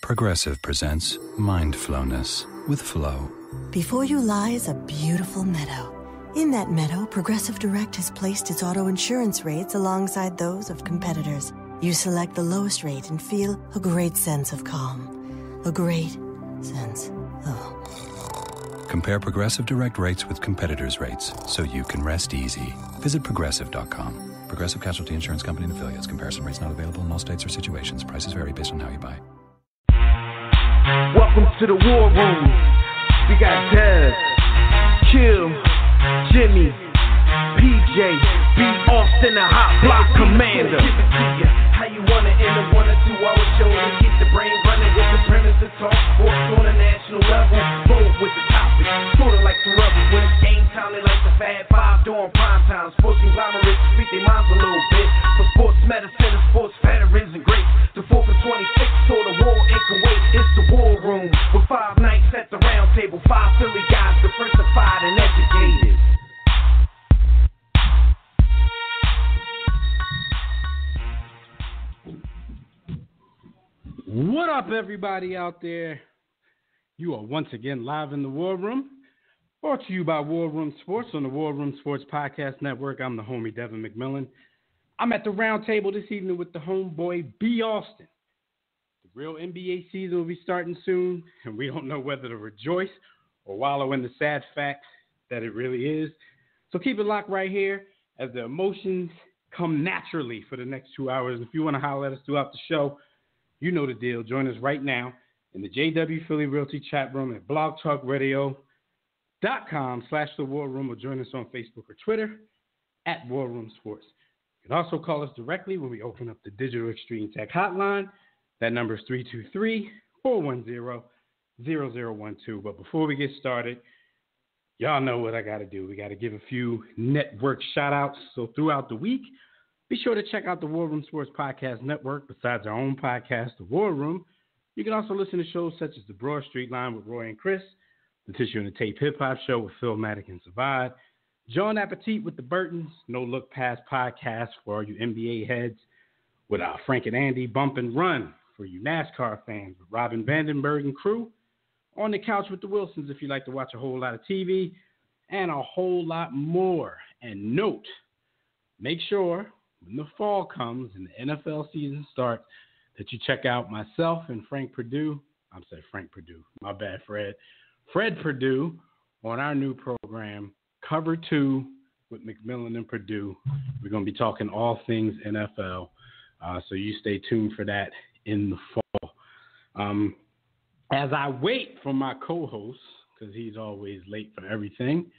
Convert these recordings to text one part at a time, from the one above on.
Progressive presents Mindfulness with Flo. Before you lies a beautiful meadow. In that meadow, Progressive Direct has placed its auto insurance rates alongside those of competitors. You select the lowest rate and feel a great sense of calm. A great sense of... Compare Progressive Direct rates with competitors' rates so you can rest easy. Visit Progressive.com. Progressive Casualty Insurance Company and Affiliates. Comparison rates not available in all states or situations. Prices vary based on how you buy. Welcome to the War Room. We got Dev, Kill, Jimmy, PJ, B. Austin, the Hot Block Commander. How you want it in the 1 or 2 hour show to get the brain running with the premise to talk sports on a national level. Bold with the topic, sorta like some rebels. When it's game time, they like the Fab Five during prime time. Sports conglomerates speak their minds a little bit. For sports medicine and sports veterans and greats. The 4th and 26th, so the war in Kuwait. It's the War Room with 5 nights at the round table. 5 Philly guys, diversified and educated. What up, everybody out there? You are once again live in the War Room, brought to you by War Room Sports on the War Room Sports Podcast Network. I'm the homie Devin McMillan. I'm at the round table this evening with the homeboy B. Austin. The real NBA season will be starting soon, and we don't know whether to rejoice or wallow in the sad fact that it really is. So keep it locked right here as the emotions come naturally for the next 2 hours. If you want to holler at us throughout the show, you know the deal. Join us right now in the JW Philly Realty chat room at blogtalkradio.com/The War Room, or join us on Facebook or Twitter at War Room Sports. You can also call us directly when we open up the Digital Extreme Tech Hotline. That number is 323-410-0012. But before we get started, y'all know what I got to do. We got to give a few network shout-outs. So throughout the week, be sure to check out the War Room Sports Podcast Network. Besides our own podcast, The War Room, you can also listen to shows such as The Broad Street Line with Roy and Chris, The Tissue and the Tape Hip Hop Show with Phil Maddock and Savad, John Appetit with The Burtons, No Look Past Podcast for all you NBA heads, with Frank and Andy, Bump and Run for you NASCAR fans, with Robin Vandenberg and crew, On the Couch with the Wilsons if you like to watch a whole lot of TV, and a whole lot more. And note, make sure when the fall comes and the NFL season starts, that you check out myself and Frank Perdue. I'm saying Frank Perdue. My bad, Fred. Fred Perdue on our new program, Cover 2 with McMillan and Perdue. We're going to be talking all things NFL. So you stay tuned for that in the fall. As I wait for my co-host, because he's always late for everything,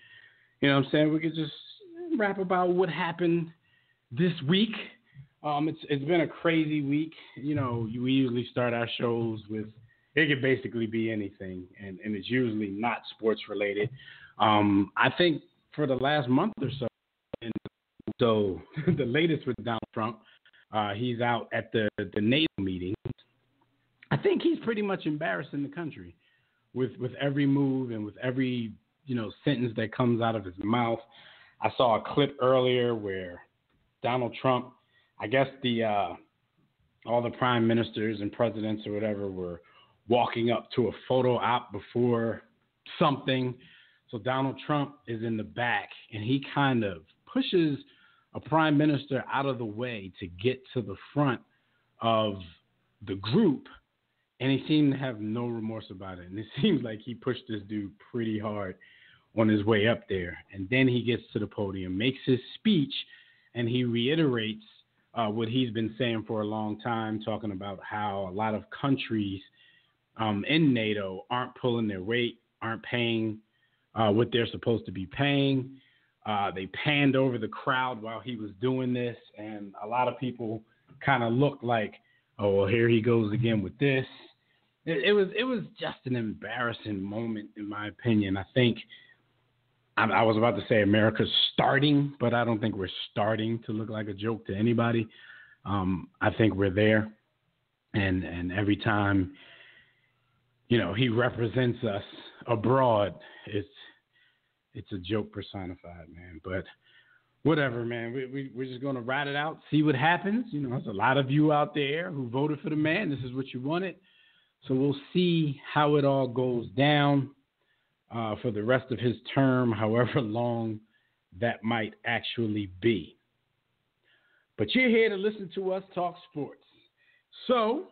you know what I'm saying? We could just rap about what happened this week. It's been a crazy week. You know, we usually start our shows with, it could basically be anything, and it's usually not sports related. I think for the last month or so, and so the latest with Donald Trump, he's out at the NATO meetings. I think he's pretty much embarrassing the country with every move and with every, sentence that comes out of his mouth. I saw a clip earlier where Donald Trump, I guess all the prime ministers and presidents or whatever were walking up to a photo op before something. So Donald Trump is in the back, and he kind of pushes a prime minister out of the way to get to the front of the group, and he seemed to have no remorse about it. And it seems like he pushed this dude pretty hard on his way up there. And then he gets to the podium, makes his speech, and he reiterates what he's been saying for a long time, talking about how a lot of countries in NATO aren't pulling their weight, aren't paying what they're supposed to be paying. They panned over the crowd while he was doing this, and a lot of people kind of looked like, oh, well, here he goes again with this. It was just an embarrassing moment, in my opinion. I think I was about to say America's starting, but I don't think we're starting to look like a joke to anybody. I think we're there, and every time, he represents us abroad, it's a joke personified, man. But whatever, man. We're just going to ride it out, see what happens. There's a lot of you out there who voted for the man. This is what you wanted. So we'll see how it all goes down for the rest of his term, however long that might actually be. But you're here to listen to us talk sports. So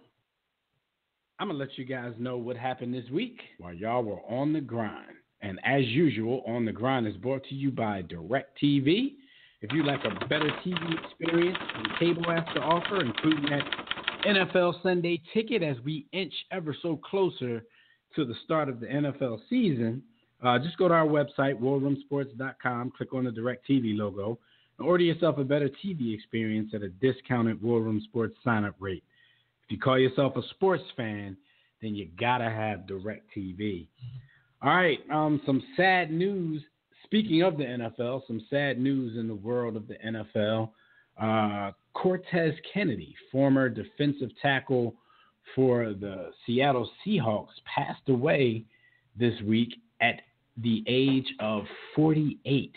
I'm going to let you guys know what happened this week while y'all were on the grind. And as usual, On the Grind is brought to you by DirecTV. If you like a better TV experience than cable has to offer, including that NFL Sunday ticket as we inch ever so closer to the start of the NFL season, just go to our website, warroomsports.com, click on the DirecTV logo, and order yourself a better TV experience at a discounted War Room Sports sign-up rate. If you call yourself a sports fan, then you got to have DirecTV. All right, some sad news. Speaking of the NFL, some sad news in the world of the NFL. Cortez Kennedy, former defensive tackle for the Seattle Seahawks, passed away this week at the age of 48.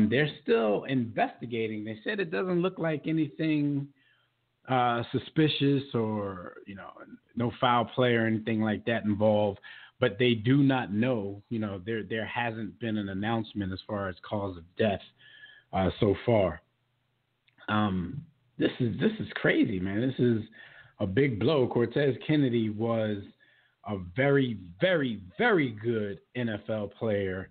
They're still investigating. They said it doesn't look like anything suspicious or, no foul play or anything like that involved. But they do not know, there hasn't been an announcement as far as cause of death so far. This is crazy, man. This is a big blow. Cortez Kennedy was a very, very, very good NFL player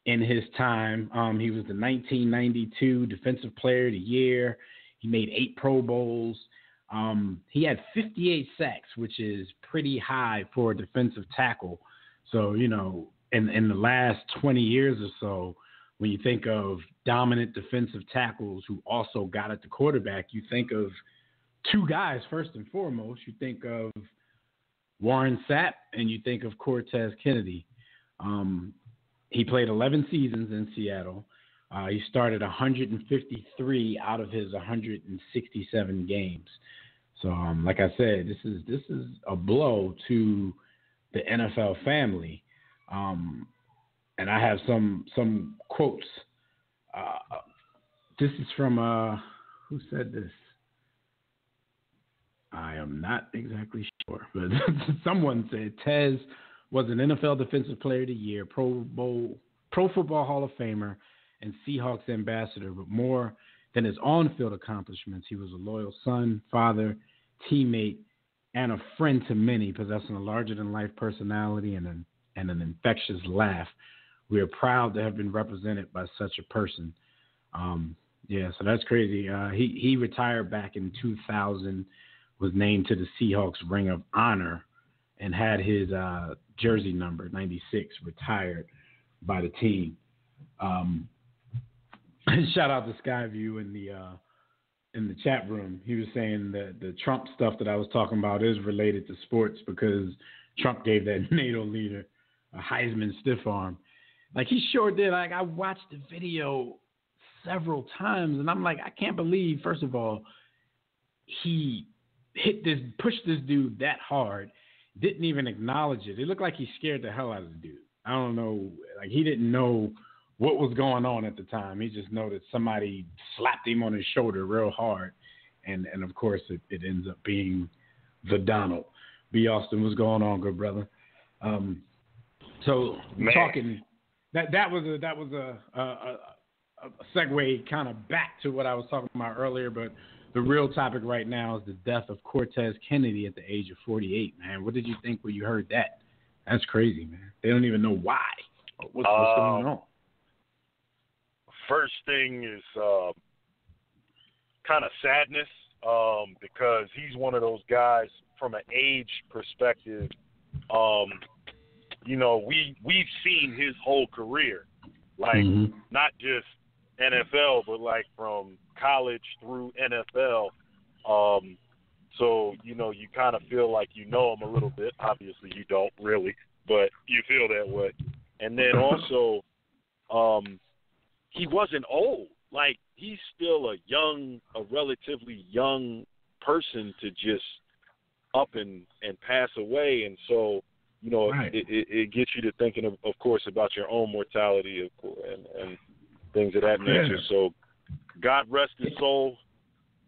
in his time. He was the 1992 Defensive Player of the Year. He made 8 Pro Bowls. He had 58 sacks, which is pretty high for a defensive tackle. So, in the last 20 years or so, when you think of dominant defensive tackles who also got at the quarterback, you think of 2 guys first and foremost. You think of Warren Sapp and you think of Cortez Kennedy. He played 11 seasons in Seattle. He started 153 out of his 167 games. So, like I said, this is a blow to the NFL family. And I have some quotes. This is from who said this? I am not exactly sure, but someone said Tez was an NFL Defensive Player of the Year, Pro Football Hall of Famer, and Seahawks ambassador. But more than his on-field accomplishments, he was a loyal son, father, teammate, and a friend to many, possessing a larger-than-life personality and an infectious laugh. We are proud to have been represented by such a person. So that's crazy. He retired back in 2000, was named to the Seahawks Ring of Honor, and had his jersey number, 96, retired by the team. Shout out to Skyview in the chat room. He was saying that the Trump stuff that I was talking about is related to sports because Trump gave that NATO leader a Heisman stiff arm. Like, he sure did. Like, I watched the video several times, and I'm like, I can't believe, first of all, he pushed this dude that hard, didn't even acknowledge it. It looked like he scared the hell out of the dude. I don't know. Like, he didn't know what was going on at the time. He just know that somebody slapped him on his shoulder real hard. And of course, it ends up being the Donald. B. Austin, what's going on, good brother? So man, talking that was a segue kind of back to what I was talking about earlier, but the real topic right now is the death of Cortez Kennedy at the age of 48, man. What did you think when you heard that? That's crazy, man. They don't even know why. What's going on? First thing is kind of sadness because he's one of those guys from an age perspective. We've seen his whole career, like not just NFL, but like from college through NFL. So, you kind of feel like you know him a little bit. Obviously, you don't really, but you feel that way. And then also, he wasn't old. Like, he's still a relatively young person to just up and pass away. And so, right. it gets you to thinking, of course, about your own mortality and things of that nature. Yeah. So God rest his soul.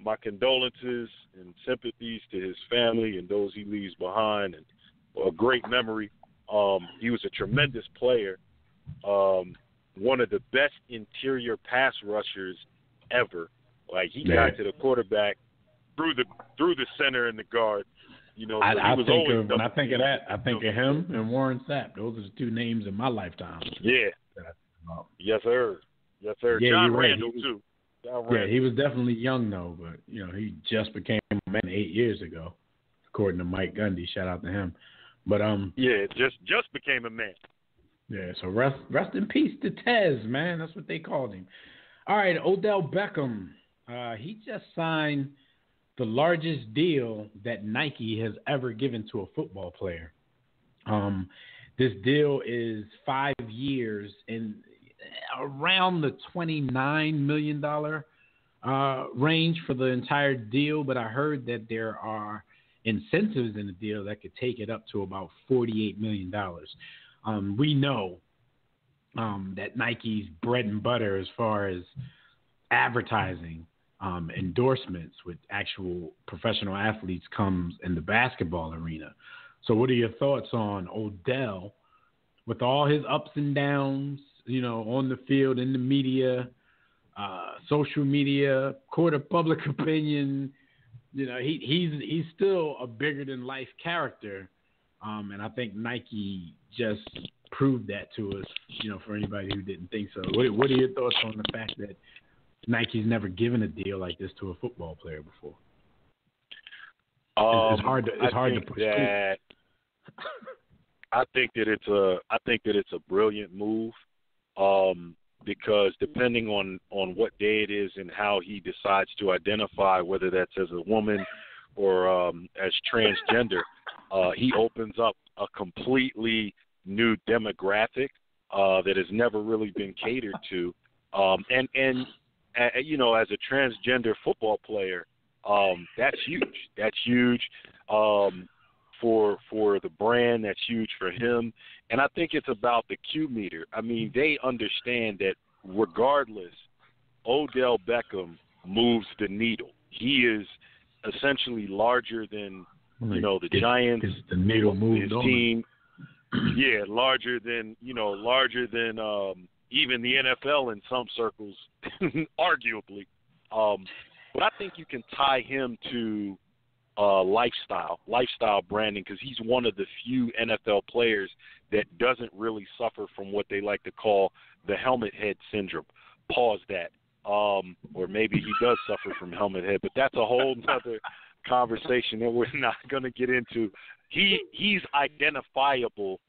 my condolences and sympathies to his family and those he leaves behind, and a great memory. He was a tremendous player, one of the best interior pass rushers ever. Like, he got to the quarterback through the center and the guard. You know, when I think of that, I think of him and Warren Sapp. Those are the two names in my lifetime. Yeah. Yes, sir. Yes, sir. Yeah, John Randall, too. Yeah, he was definitely young, though, but, you know, he just became a man 8 years ago, according to Mike Gundy. Shout out to him. But yeah, just became a man. Yeah, so rest in peace to Tez, man. That's what they called him. All right, Odell Beckham. He just signed the largest deal that Nike has ever given to a football player. This deal is 5 years and around the $29 million range for the entire deal, but I heard that there are incentives in the deal that could take it up to about $48 million. We know that Nike's bread and butter as far as advertising, endorsements with actual professional athletes comes in the basketball arena. So what are your thoughts on Odell with all his ups and downs, you know, on the field, in the media, social media, court of public opinion? You know, he's still a bigger than life character, and I think Nike just proved that to us. You know, for anybody who didn't think so. What are your thoughts on the fact that Nike's never given a deal like this to a football player before? It's hard to push that. I think that it's a brilliant move, because depending on what day it is and how he decides to identify, whether that's as a woman or as transgender, he opens up a completely new demographic that has never really been catered to, and you know, as a transgender football player, that's huge. That's huge for the brand. That's huge for him. And I think it's about the Q meter. I mean, they understand that regardless, Odell Beckham moves the needle. He is essentially larger than, you know, the Giants. The needle moved his on. Team. Yeah, larger than even the NFL in some circles, arguably. But I think you can tie him to lifestyle branding, because he's one of the few NFL players that doesn't really suffer from what they like to call the helmet head syndrome. Pause that. Or maybe he does suffer from helmet head, but that's a whole other conversation that we're not going to get into. He's identifiable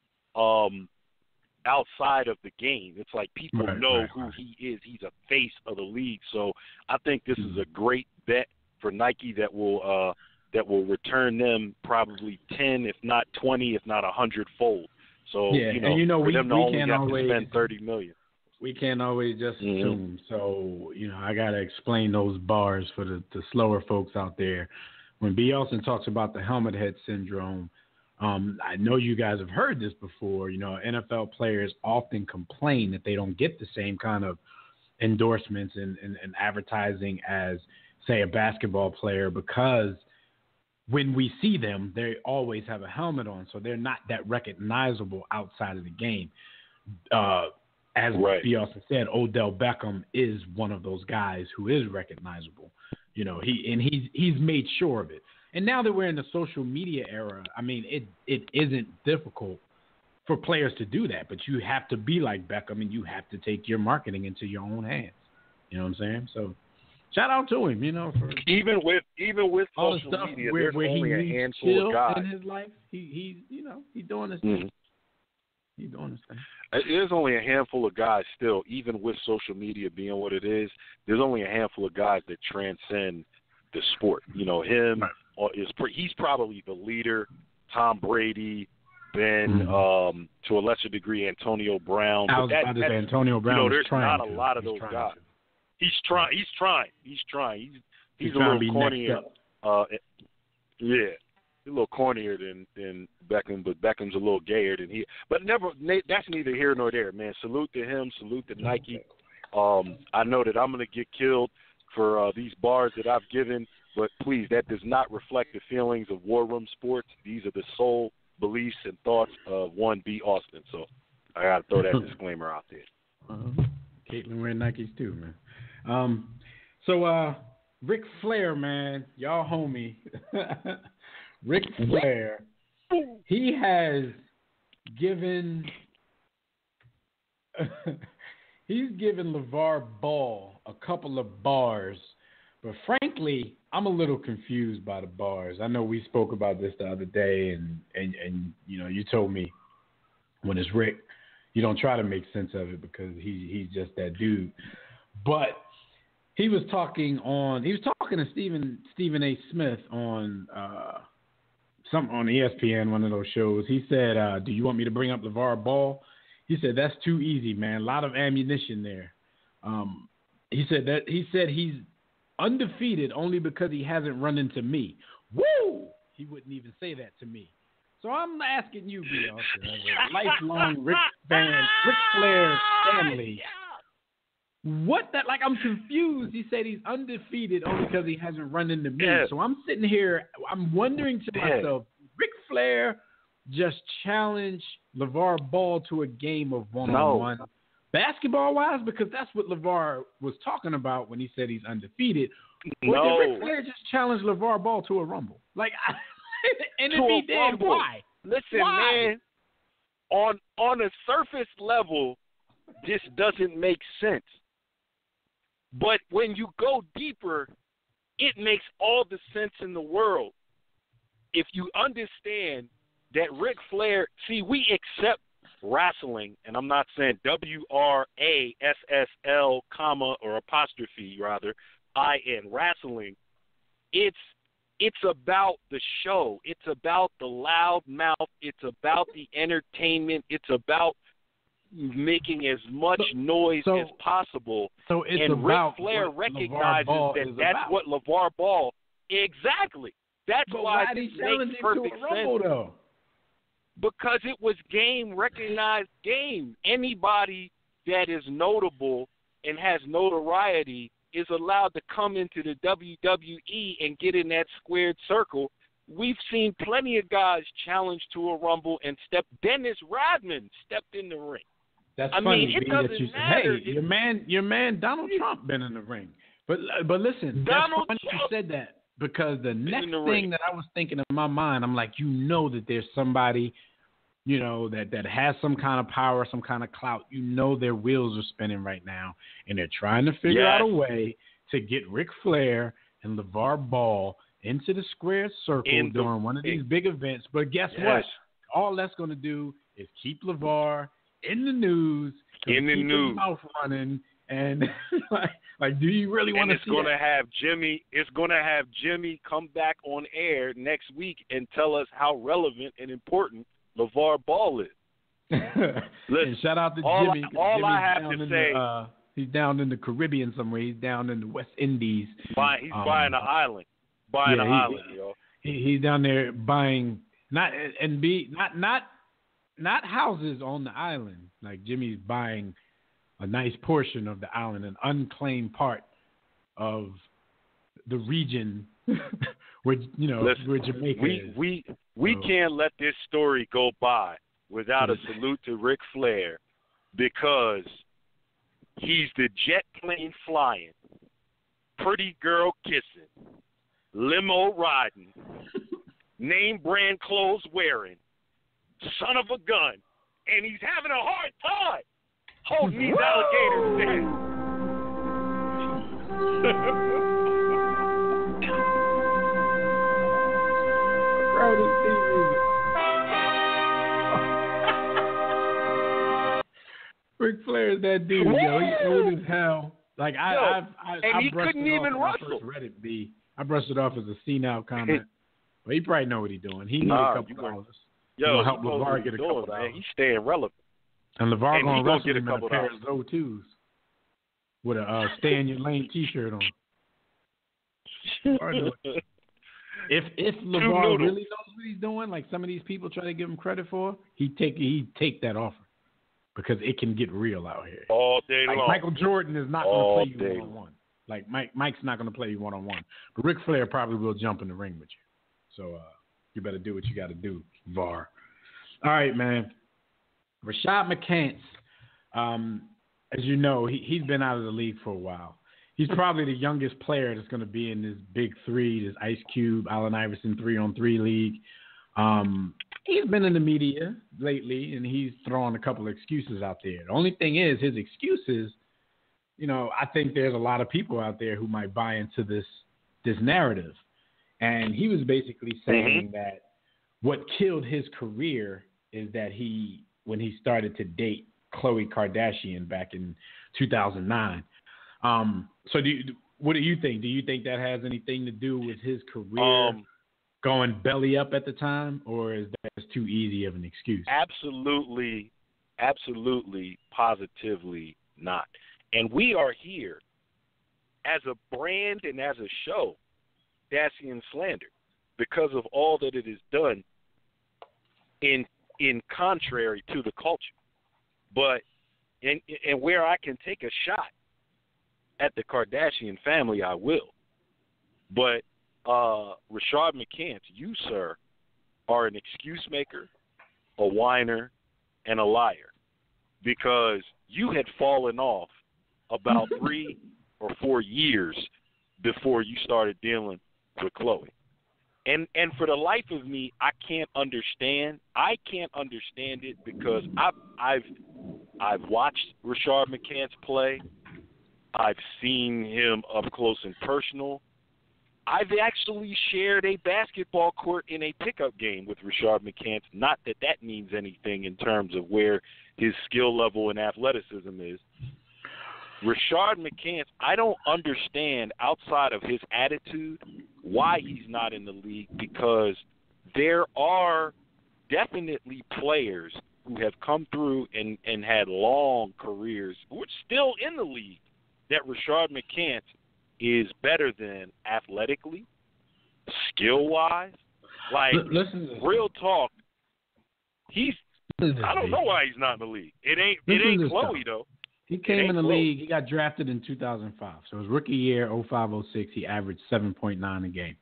outside of the game. It's like people know who he is. He's a face of the league. So I think this is a great bet for Nike that will return them probably 10, if not 20, if not 100-fold. So yeah, and you know, for them to only can't have always to spend $30 million. We can't always just assume. So, you know, I got to explain those bars for the slower folks out there. When Bielsa talks about the helmet head syndrome, I know you guys have heard this before. You know, NFL players often complain that they don't get the same kind of endorsements and advertising as, say, a basketball player, because when we see them, they always have a helmet on, so they're not that recognizable outside of the game. As Bielsa said, Odell Beckham is one of those guys who is recognizable. You know, he's made sure of it. And now that we're in the social media era, I mean, it isn't difficult for players to do that, but you have to be like Beckham and you have to take your marketing into your own hands. You know what I'm saying? So shout out to him, you know, for even with all social the stuff media, where there's only he a handful of guys in his life. He's doing his thing. He's doing his thing. There's only a handful of guys still, even with social media being what it is, there's only a handful of guys that transcend the sport. You know, him he's probably the leader. Tom Brady, then to a lesser degree Antonio Brown. I was about to say Antonio Brown. You know, there's not a lot of those guys. He's trying. He's a little cornier. He's a little cornier than Beckham, but Beckham's a little gayer than he. But that's neither here nor there, man. Salute to him. Salute to Nike. I know that I'm going to get killed for these bars that I've given, but please, that does not reflect the feelings of War Room Sports. These are the sole beliefs and thoughts of one B. Austin. So I got to throw that disclaimer out there. Caitlin wearing Nikes too, man. So Ric Flair, man, y'all homie. Ric Flair, he has given LeVar Ball a couple of bars, but frankly, I'm a little confused by the bars. I know we spoke about this the other day, and you know, you told me when it's Rick, you don't try to make sense of it because he's just that dude. But he was talking to Stephen A. Smith on something on ESPN, one of those shows. He said, "Do you want me to bring up LeVar Ball?" He said, "That's too easy, man. A lot of ammunition there." He said he's undefeated only because he hasn't run into me. Woo! He wouldn't even say that to me. So I'm asking you, B. Austin, as a lifelong Ric Flair family. What that, like, I'm confused. He said he's undefeated only because he hasn't run into me. Yeah. So I'm sitting here, I'm wondering to myself, Ric Flair just challenged LeVar Ball to a game of one-on-one basketball-wise? Because that's what LeVar was talking about when he said he's undefeated. Or did Ric Flair just challenge LeVar Ball to a rumble? Like, and if he did, why? Listen, man, on a surface level, this doesn't make sense. But when you go deeper, it makes all the sense in the world. If you understand that Ric Flair, see, we accept wrestling, and I'm not saying WRASSL, comma, or apostrophe, rather, IN, wrestling. It's about the show. It's about the loud mouth. It's about the entertainment. It's about making as much noise as possible. So it's and about Ric Flair recognizes that's what LeVar Ball. Exactly. That's why it makes to perfect a rumble, sense. Though? Because it was recognized game. Anybody that is notable and has notoriety is allowed to come into the WWE and get in that squared circle. We've seen plenty of guys challenge to a rumble and Dennis Rodman stepped in the ring. That's I funny, mean, it that doesn't you said, matter. hey, your man Donald Trump been in the ring. But listen, Donald that's funny Trump you said that, because the next the thing ring. that I was thinking in my mind, I'm like, that there's somebody, that has some kind of power, some kind of clout. Their wheels are spinning right now, and they're trying to figure out a way to get Ric Flair and LeVar Ball into the square circle during one of these big events. But guess what? All that's going to do is keep LeVar in the news, keep his mouth running, and like, do you really want to see that? It's going to have Jimmy come back on air next week and tell us how relevant and important LeVar Ball is. Listen, and shout out to Jimmy. All I have to say, he's down in the Caribbean somewhere. He's down in the West Indies. He's buying an island. Yo. He's down there buying not houses on the island. Like, Jimmy's buying a nice portion of the island, an unclaimed part of the region where where Jamaica is. We can't let this story go by without a salute to Ric Flair, because he's the jet plane flying, pretty girl kissing, limo riding, name brand clothes wearing, son of a gun, and he's having a hard time holding these alligators down. Ric Flair is that dude, yo. He's old as hell. Like, I couldn't even wrestle. I brushed it off as a senile comment, but he probably know what he's doing. He needs a couple dollars. Yo, help LeVar get a couple dollars. He's staying relevant. And LeVar gonna wrestle get a him in couple a pair of Zo2s with a Stay in Your Lane T-shirt on. If LeVar really knows what he's doing, like some of these people try to give him credit for, he'd take that offer, because it can get real out here. All day long. Michael Jordan is not going to play you one-on-one. Like Mike's not going to play you one-on-one, but Ric Flair probably will jump in the ring with you. So you better do what you got to do, VAR. All right, man. Rashad McCants, as you know, he's been out of the league for a while. He's probably the youngest player that's going to be in this big three, this Ice Cube, Allen Iverson 3-on-3 league. He's been in the media lately, and he's thrown a couple of excuses out there. The only thing is, his excuses, I think there's a lot of people out there who might buy into this narrative. And he was basically saying that what killed his career is that when he started to date Khloe Kardashian back in 2009. So what do you think? Do you think that has anything to do with his career going belly up at the time, or is that just too easy of an excuse? Absolutely, positively not. And we are here as a brand and as a show, Dacian Slander, because of all that it has done in contrary to the culture. But and where I can take a shot at the Kardashian family, I will. But Rashad McCants, you, sir, are an excuse maker, a whiner, and a liar, because you had fallen off about 3 or 4 years before you started dealing with Khloe. And for the life of me, I can't understand. I can't understand it because I've watched Rashad McCants play. I've seen him up close and personal. I've actually shared a basketball court in a pickup game with Rashad McCants. Not that means anything in terms of where his skill level and athleticism is. Rashad McCants, I don't understand outside of his attitude why he's not in the league, because there are definitely players who have come through and had long careers who are still in the league that Rashad McCants is better than athletically, skill-wise. Like, real talk, I don't know why he's not in the league. It ain't Khloe, though. He came in the league. He got drafted in 2005. So his rookie year, 05-06, he averaged 7.9 a game.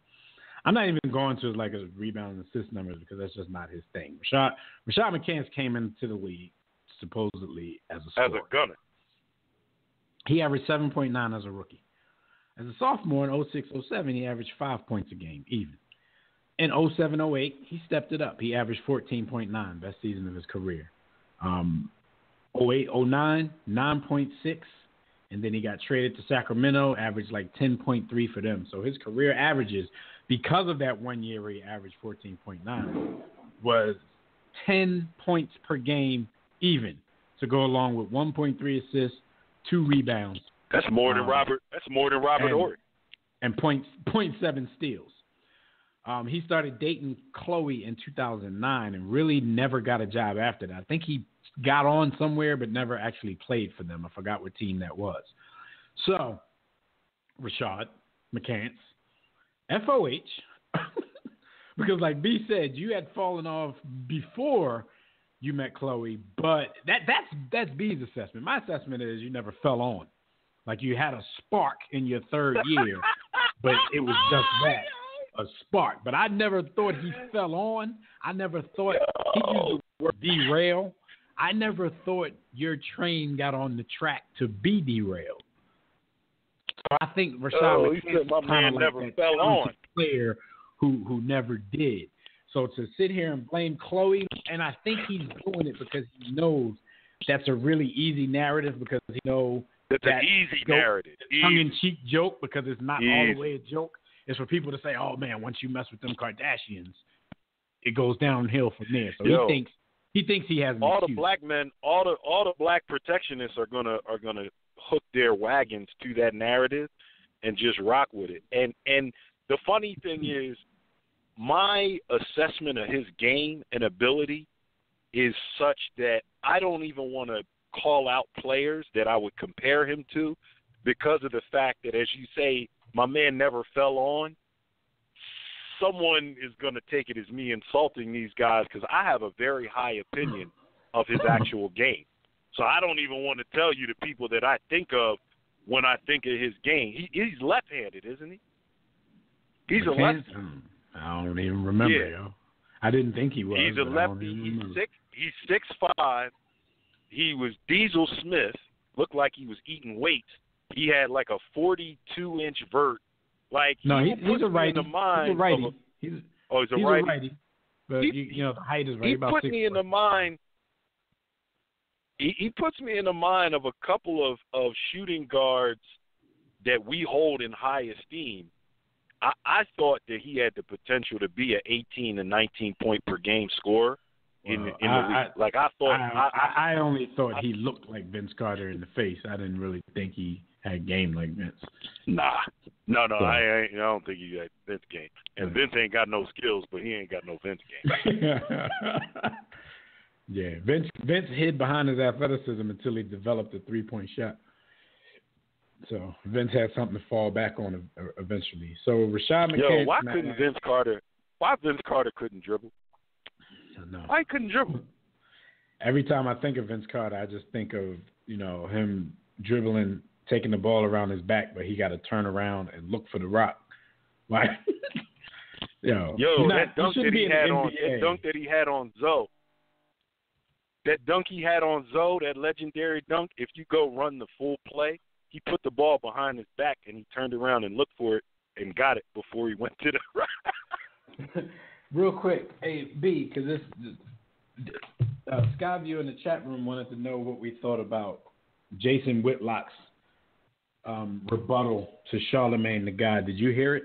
I'm not even going to like a rebound and assist numbers because that's just not his thing. Rashad McCants came into the league supposedly as a scorer. As a gunner. He averaged 7.9 as a rookie. As a sophomore in 06-07, he averaged 5 points a game, even. In 07-08, he stepped it up. He averaged 14.9, best season of his career. 08-09, 9.6, and then he got traded to Sacramento, averaged like 10.3 for them. So his career averages, because of that 1 year where he averaged 14.9, was 10 points per game even, to go along with 1.3 assists, 2 rebounds. That's more than Robert. That's more than Robert Horry. And 0.7 steals. He started dating Khloe in 2009 and really never got a job after that. I think he got on somewhere but never actually played for them. I forgot what team that was. So, Rashad McCants, FOH, because like B said, you had fallen off before you met Khloe, but that's B's assessment. My assessment is you never fell on. Like you had a spark in your third year, but it was just that. A spark, but I never thought he fell on. I never thought he used the word derail. I never thought your train got on the track to be derailed. So I think Rashad McCants is kind of like never that fell on player who never did. So to sit here and blame Khloe, and I think he's doing it because he knows that's a really easy narrative, because he knows it's an easy narrative, tongue-in-cheek joke, because it's not all the way a joke. It's for people to say, "Oh man, once you mess with them Kardashians, it goes downhill from there." So he thinks he has an all excuse. The black men, all the black protectionists are gonna hook their wagons to that narrative and just rock with it. And the funny thing is, my assessment of his game and ability is such that I don't even want to call out players that I would compare him to, because of the fact that, as you say, my man never fell on. Someone is going to take it as me insulting these guys, because I have a very high opinion of his actual game. So I don't even want to tell you the people that I think of when I think of his game. He's left-handed, isn't he? He's a McCants? lefty. I don't even remember, yo. I didn't think he was. He's a lefty. He's 6'5". He was Diesel Smith. Looked like he was eating weights. He had like a 42-inch vert. Like he's a righty. He's a righty. He's a righty. But the height is right. About 6 me in the mind. He puts me in the mind of a couple of shooting guards that we hold in high esteem. I thought that he had the potential to be an 18 and 19 point per game scorer in the league. I only thought he looked like Vince Carter in the face. I didn't really think he had game like Vince. Nah. No, I don't think he had Vince game. And Vince ain't got no skills, but he ain't got no Vince game. Yeah, Vince hid behind his athleticism until he developed a 3-point shot. So Vince had something to fall back on eventually. So Rashad McCants. Why Vince Carter couldn't dribble? No. Why he couldn't dribble? Every time I think of Vince Carter, I just think of him dribbling, taking the ball around his back, but he got to turn around and look for the rock. Like, that dunk that he had on Zoe. That dunk he had on Zoe, that legendary dunk. If you go run the full play, he put the ball behind his back and he turned around and looked for it and got it before he went to the right. Real quick, hey B, because this Skyview in the chat room wanted to know what we thought about Jason Whitlock's rebuttal to Charlamagne the God. Did you hear it?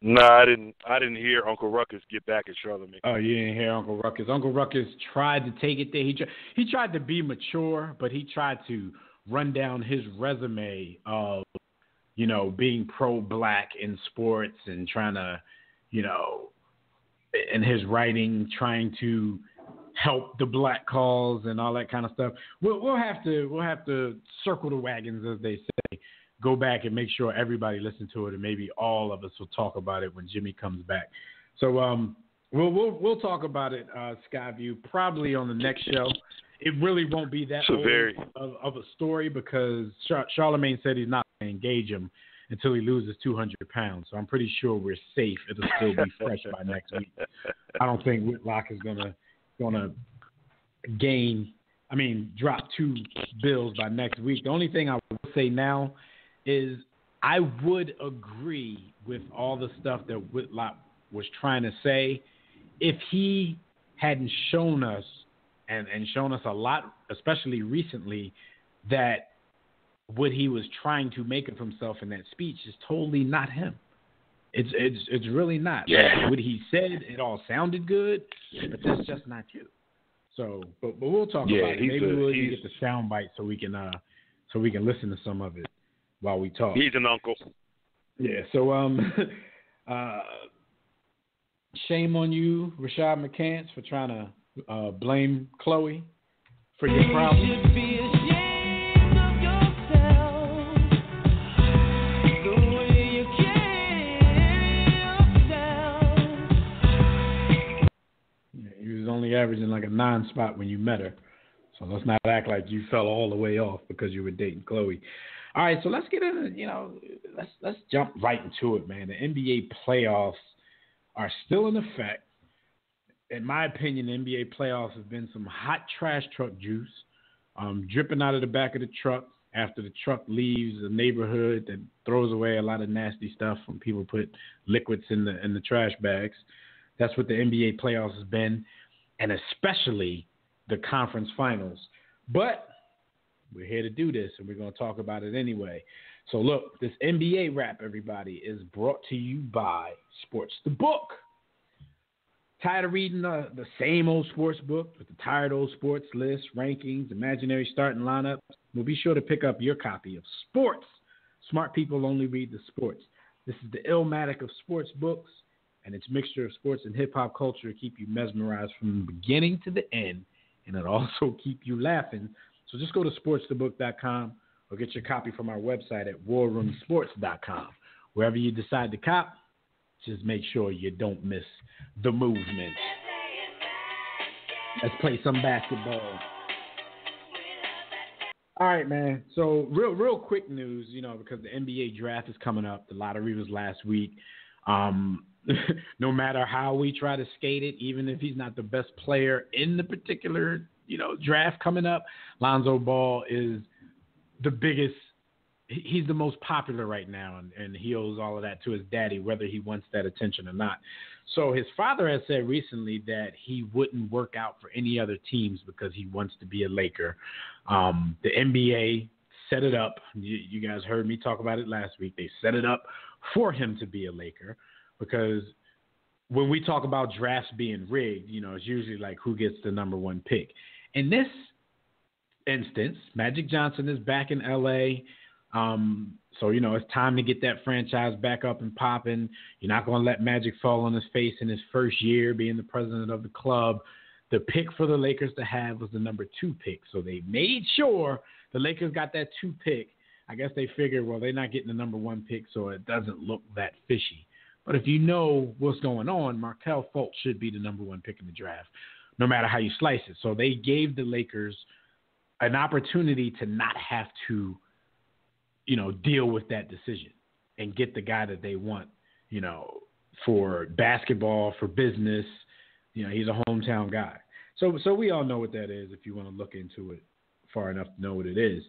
No, I didn't hear Uncle Ruckus get back at Charlamagne. Oh, you didn't hear Uncle Ruckus. Uncle Ruckus tried to take it there. He tried to be mature, but he tried to run down his resume of, being pro-black in sports and trying to, in his writing, trying to help the black cause and all that kind of stuff. We'll have to circle the wagons, as they say. Go back and make sure everybody listen to it, and maybe all of us will talk about it when Jimmy comes back. So we'll talk about it, Skyview, probably on the next show. It really won't be that of a story because Charlamagne said he's not going to engage him until he loses 200 pounds. So I'm pretty sure we're safe. It'll still be fresh by next week. I don't think Whitlock is gonna drop 2 bills by next week. The only thing I will say now is I would agree with all the stuff that Whitlock was trying to say if he hadn't shown us and shown us a lot, especially recently, that what he was trying to make of himself in that speech is totally not him. It's really not. Yeah. What he said, it all sounded good, but that's just not you. So, but we'll talk about it. Maybe we'll get the sound bite so we can listen to some of it while we talk. He's an uncle. Yeah. So shame on you, Rashad McCants, for trying to blame Chloe for your problem. Only averaging like a 9 spot when you met her. So let's not act like you fell all the way off because you were dating Chloe. All right, so let's get into, let's jump right into it, man. The NBA playoffs are still in effect. In my opinion, the NBA playoffs have been some hot trash truck juice dripping out of the back of the truck after the truck leaves a neighborhood that throws away a lot of nasty stuff when people put liquids in the trash bags. That's what the NBA playoffs has been, and especially the conference finals. But we're here to do this, and we're going to talk about it anyway. So, look, this NBA wrap, everybody, is brought to you by Sports the Book. Tired of reading the same old sports book with the tired old sports lists, rankings, imaginary starting lineups? Well, be sure to pick up your copy of Sports. Smart people only read the sports. This is the Illmatic of sports books, and its mixture of sports and hip-hop culture to keep you mesmerized from the beginning to the end, and it'll also keep you laughing. So just go to sportsthebook.com or get your copy from our website at warroomsports.com. Wherever you decide to cop, just make sure you don't miss the movement. Let's play some basketball. All right, man. So real quick news, because the NBA draft is coming up. The lottery was last week. No matter how we try to skate it, even if he's not the best player in the particular, draft coming up, Lonzo Ball is the biggest. He's the most popular right now, and he owes all of that to his daddy, whether he wants that attention or not. So his father has said recently that he wouldn't work out for any other teams because he wants to be a Laker. The NBA set it up. You guys heard me talk about it last week. They set it up for him to be a Laker because when we talk about drafts being rigged, it's usually like who gets the number one pick. In this instance, Magic Johnson is back in L.A., so, it's time to get that franchise back up and popping. You're not going to let Magic fall on his face in his first year being the president of the club. The pick for the Lakers to have was the number 2 pick. So they made sure the Lakers got that 2 pick. I guess they figured, well, they're not getting the number 1 pick, so it doesn't look that fishy. But if you know what's going on, Markelle Fultz should be the number 1 pick in the draft, no matter how you slice it. So they gave the Lakers an opportunity to not have to deal with that decision and get the guy that they want, for basketball, for business. He's a hometown guy. So we all know what that is if you want to look into it far enough to know what it is.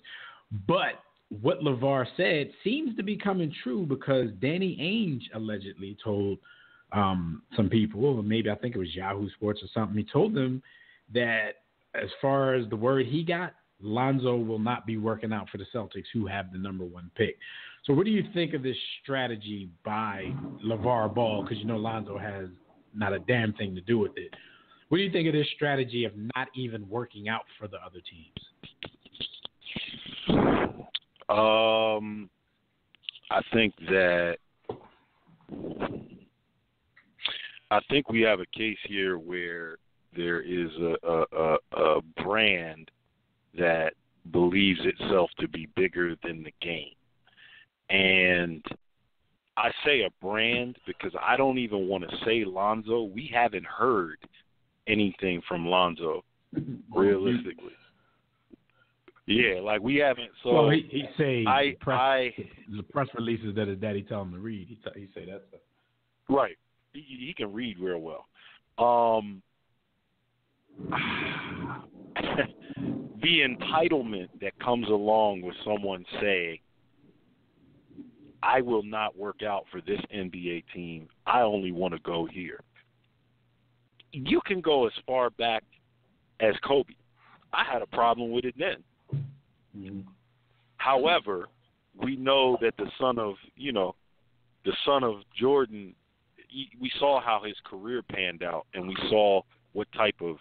But what LeVar said seems to be coming true because Danny Ainge allegedly told some people, maybe I think it was Yahoo Sports or something, he told them that as far as the word he got, Lonzo will not be working out for the Celtics, who have the number 1 pick. So what do you think of this strategy by LeVar Ball? Because Lonzo has not a damn thing to do with it. What do you think of this strategy of not even working out for the other teams? I think we have a case here where there is a brand that believes itself to be bigger than the game. And I say a brand because I don't even want to say Lonzo. We haven't heard anything from Lonzo, realistically. Yeah, like we haven't. So well, he say the press releases that his daddy tell him to read. He say that stuff. Right. He can read real well. The entitlement that comes along with someone saying, I will not work out for this NBA team. I only want to go here. You can go as far back as Kobe. I had a problem with it then. Mm-hmm. However, we know that the son of Jordan, we saw how his career panned out, and we saw what type of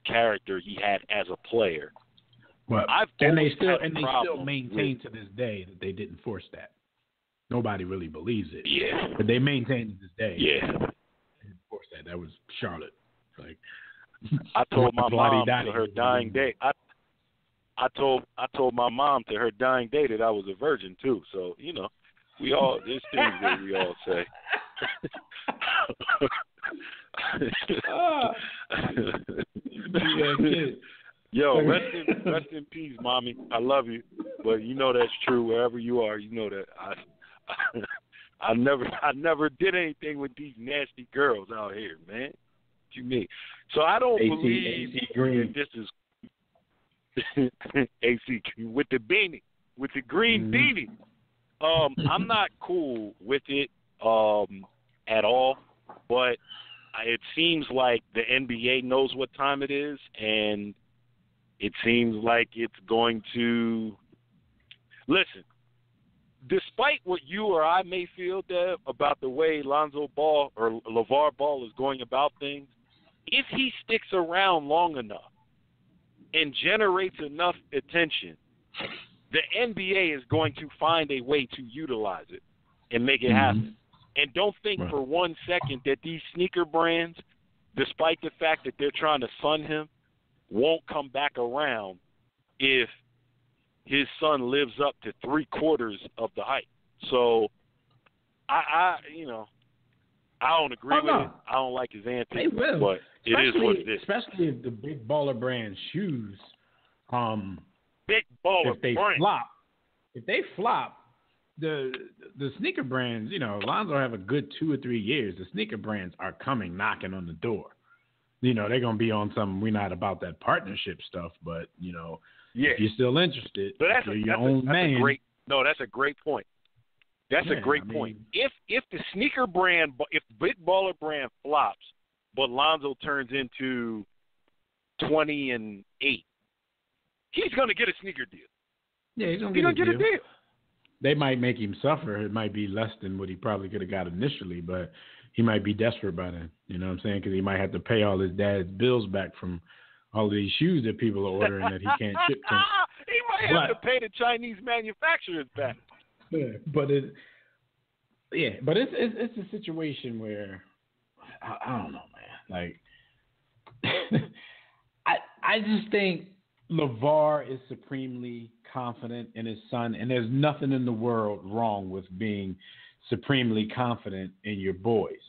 character he had as a player. Well, and they still maintain to this day that they didn't force that. Nobody really believes it. Yeah. But they maintain to this day. Yeah. They didn't force that. That was Charlotte. Like I told my mom to her dying day. I told my mom to her dying day that I was a virgin too. So, we all there's things that we all say. Yo, rest in peace, mommy. I love you, but that's true wherever you are. That I never did anything with these nasty girls out here, man. What you mean? So I don't believe that this is AC with the beanie, with the green beanie. I'm not cool with it at all, but it seems like the NBA knows what time it is, and it seems like it's going to listen. Despite what you or I may feel, Dev, about the way Lonzo Ball or LeVar Ball is going about things, if he sticks around long enough and generates enough attention, the NBA is going to find a way to utilize it and make it happen. And don't think for 1 second that these sneaker brands, despite the fact that they're trying to sun him, won't come back around if his son lives up to 3/4 of the hype. So, I don't agree with it. I don't like his antics, but it is what it is. Especially if the big baller brand shoes Big baller if they flop, the sneaker brands, Lonzo have a good 2 or 3 years. The sneaker brands are coming knocking on the door. They're going to be on some, we're not about that partnership stuff, but, if you're still interested, so that's a great point. That's a great point. If the sneaker brand, if Big Baller brand flops, but Lonzo turns into 20-8, he's going to get a sneaker deal. Yeah, he's going to get a deal. They might make him suffer. It might be less than what he probably could have got initially, but he might be desperate by then. You know what I'm saying? Because he might have to pay all his dad's bills back from all of these shoes that people are ordering that he can't ship to. He might have to pay the Chinese manufacturers back. Yeah, but it's a situation where I don't know, man. Like I just think LeVar is supremely confident in his son, and there's nothing in the world wrong with being supremely confident in your boys.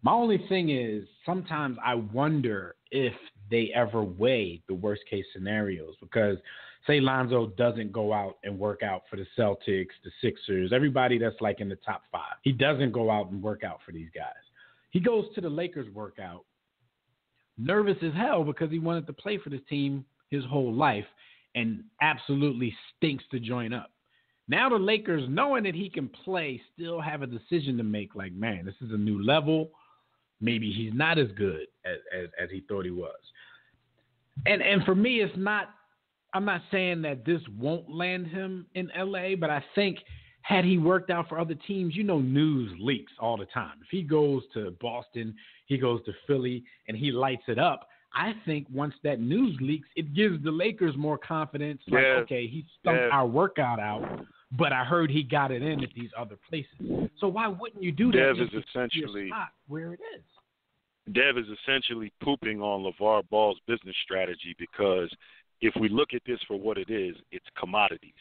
My only thing is sometimes I wonder if they ever weigh the worst case scenarios, because say Lonzo doesn't go out and work out for the Celtics, the Sixers, everybody that's like in the top 5. He doesn't go out and work out for these guys. He goes to the Lakers workout, nervous as hell because he wanted to play for this team his whole life, and absolutely stinks to join up. Now the Lakers, knowing that he can play, still have a decision to make, like, man, this is a new level. Maybe he's not as good as he thought he was. And for me, I'm not saying that this won't land him in LA, but I think had he worked out for other teams, news leaks all the time. If he goes to Boston, he goes to Philly, and he lights it up, I think once that news leaks, it gives the Lakers more confidence. Like, okay, he stumped our workout out, but I heard he got it in at these other places. So why wouldn't you do that? Dev is essentially where it is. Dev is essentially pooping on LeVar Ball's business strategy, because if we look at this for what it is, it's commodities.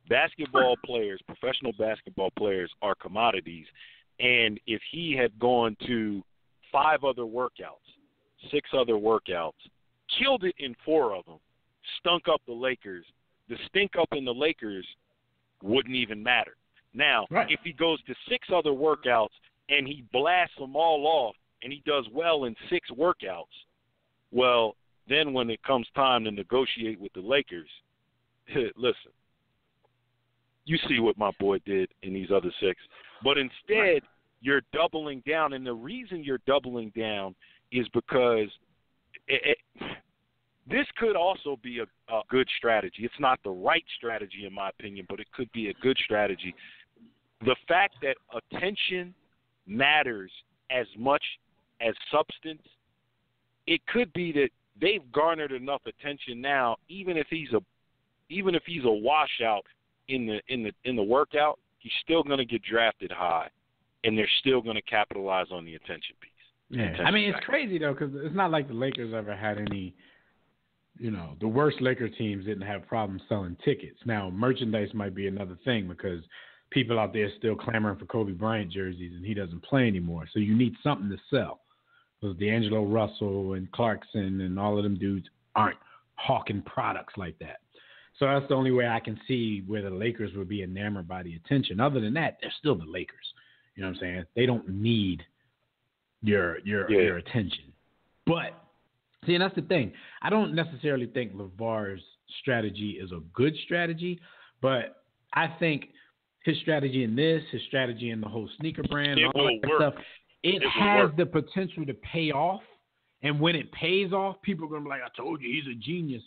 Basketball players, professional basketball players, are commodities. And if he had gone to 5 other workouts, 6 other workouts, killed it in 4 of them, stunk up the Lakers, the stink up in the Lakers wouldn't even matter. Now, if he goes to 6 other workouts and he blasts them all off and he does well in 6 workouts, well, then when it comes time to negotiate with the Lakers, listen, you see what my boy did in these other 6. But instead, you're doubling down, and the reason you're doubling down is because this could also be a good strategy. It's not the right strategy, in my opinion, but it could be a good strategy. The fact that attention matters as much as substance, it could be that they've garnered enough attention now, even if he's a washout in the workout, he's still going to get drafted high, and they're still going to capitalize on the attention piece. Yeah, I mean, it's crazy, though, because it's not like the Lakers ever had any, the worst Laker teams didn't have problems selling tickets. Now, merchandise might be another thing, because people out there still clamoring for Kobe Bryant jerseys, and he doesn't play anymore. So you need something to sell. Because D'Angelo Russell and Clarkson and all of them dudes aren't hawking products like that. So that's the only way I can see where the Lakers would be enamored by the attention. Other than that, they're still the Lakers. You know what I'm saying? They don't need your attention. But, see, and that's the thing. I don't necessarily think LeVar's strategy is a good strategy, but I think his strategy in this, his strategy in the whole sneaker brand, and all that stuff, it has the potential to pay off. And when it pays off, people are going to be like, I told you, he's a genius.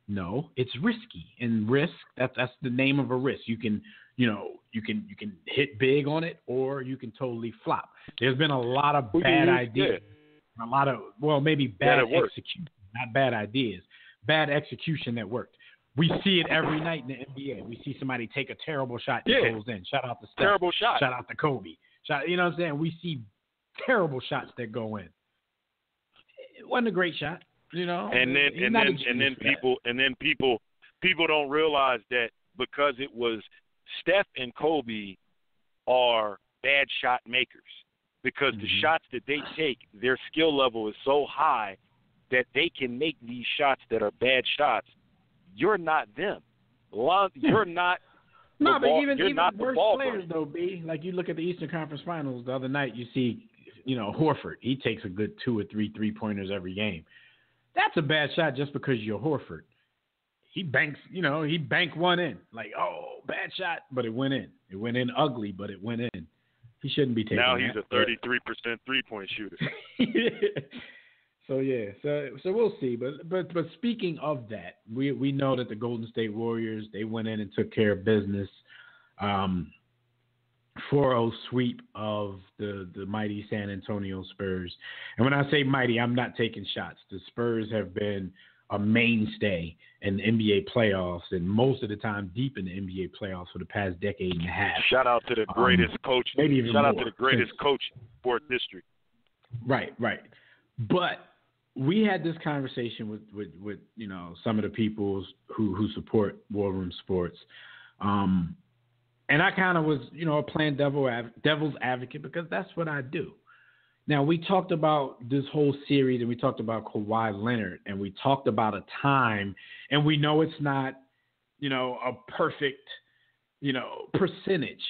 No, it's risky. And risk, that's the name of a risk. You can hit big on it, or you can totally flop. There's been a lot of bad ideas. A lot of, maybe bad execution, not bad ideas. Bad execution that worked. We see it every night in the NBA. We see somebody take a terrible shot that goes in. Shout out to Steph. Terrible shot. Shout out to Kobe. You know what I'm saying? We see terrible shots that go in. It wasn't a great shot, And then people don't realize that because it was Steph and Kobe are bad shot makers, because the shots that they take, their skill level is so high that they can make these shots that are bad shots. You're not them. You're not. No, but even not worse the players though, B. Like you look at the Eastern Conference Finals the other night, you see, Horford. He takes a good 2 or 3 3-pointers every game. That's a bad shot just because you're Horford. He banks, he banked one in. Like, oh, bad shot, but it went in. It went in ugly, but it went in. He shouldn't be taking Now that. he's a 33% 3-point shooter. So yeah, so we'll see. But speaking of that, we know that the Golden State Warriors, they went in and took care of business. 4-0 sweep of the mighty San Antonio Spurs. And when I say mighty, I'm not taking shots. The Spurs have been a mainstay in the NBA playoffs, and most of the time deep in the NBA playoffs for the past decade and a half. Shout out to the greatest coach. Shout out to the greatest coach in sports history. Right. But we had this conversation with some of the people who support War Room Sports. And I kind of was, playing devil's advocate because that's what I do. Now, we talked about this whole series, and we talked about Kawhi Leonard, and we talked about a time, and we know it's not, a perfect, percentage,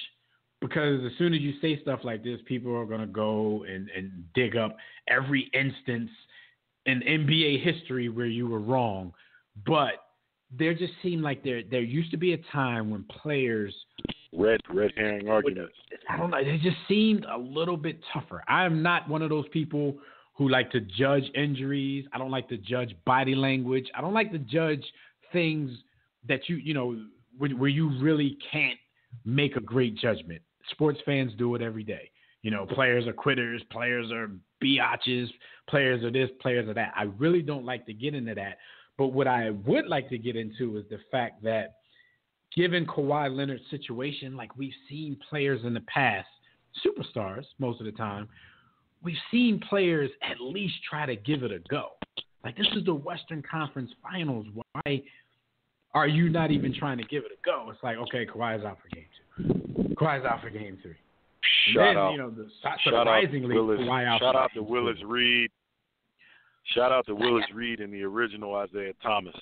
because as soon as you say stuff like this, people are going to go and dig up every instance in NBA history where you were wrong. But there just seemed like there used to be a time when players red herring arguments. I don't know. They just seemed a little bit tougher. I'm not one of those people who like to judge injuries. I don't like to judge body language. I don't like to judge things that where you really can't make a great judgment. Sports fans do it every day. Players are quitters, players are biatches, players are this, players are that. I really don't like to get into that. But what I would like to get into is the fact that given Kawhi Leonard's situation, like we've seen players in the past, superstars most of the time, we've seen players at least try to give it a go. Like, this is the Western Conference Finals. Why are you not even trying to give it a go? It's like, okay, Kawhi's out for game 2. Kawhi's out for game 3. Shout out to Willis Reed. Shout out to Willis Reed and the original Isaiah Thomas.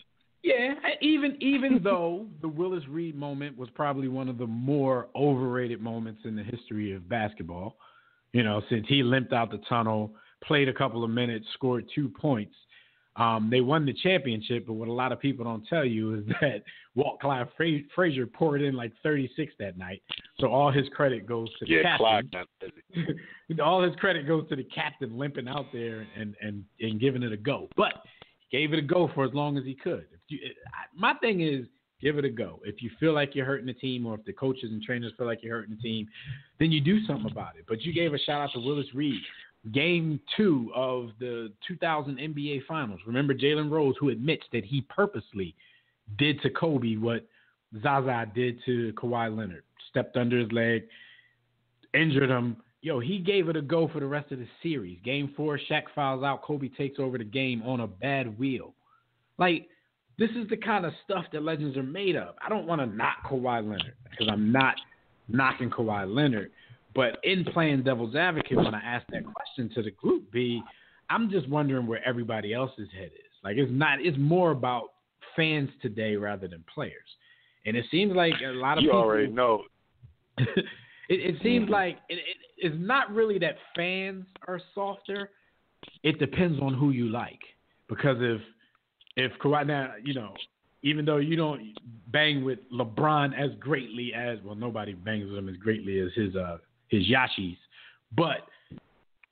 Yeah, even though the Willis Reed moment was probably one of the more overrated moments in the history of basketball, since he limped out the tunnel, played a couple of minutes, scored 2 points. They won the championship, but what a lot of people don't tell you is that Walt Clyde Frazier poured in like 36 that night. So all his credit goes to the captain. All his credit goes to the captain limping out there and giving it a go. But he gave it a go for as long as he could. My thing is, give it a go. If you feel like you're hurting the team, or if the coaches and trainers feel like you're hurting the team, then you do something about it. But you gave a shout out to Willis Reed. Game 2 of the 2000 NBA Finals. Remember Jalen Rose, who admits that he purposely did to Kobe what Zaza did to Kawhi Leonard. Stepped under his leg, injured him. He gave it a go for the rest of the series. Game 4, Shaq fouls out. Kobe takes over the game on a bad wheel. Like, this is the kind of stuff that legends are made of. I don't want to knock Kawhi Leonard because I'm not knocking Kawhi Leonard. But in playing devil's advocate, when I asked that question to the group B, I'm just wondering where everybody else's head is. Like, it's more about fans today rather than players. And it seems like a lot of people. You already know. it seems like it's not really that fans are softer. It depends on who you like. Because if Kawhi, now, even though you don't bang with LeBron as greatly as, well, nobody bangs with him as greatly as his Yashis, but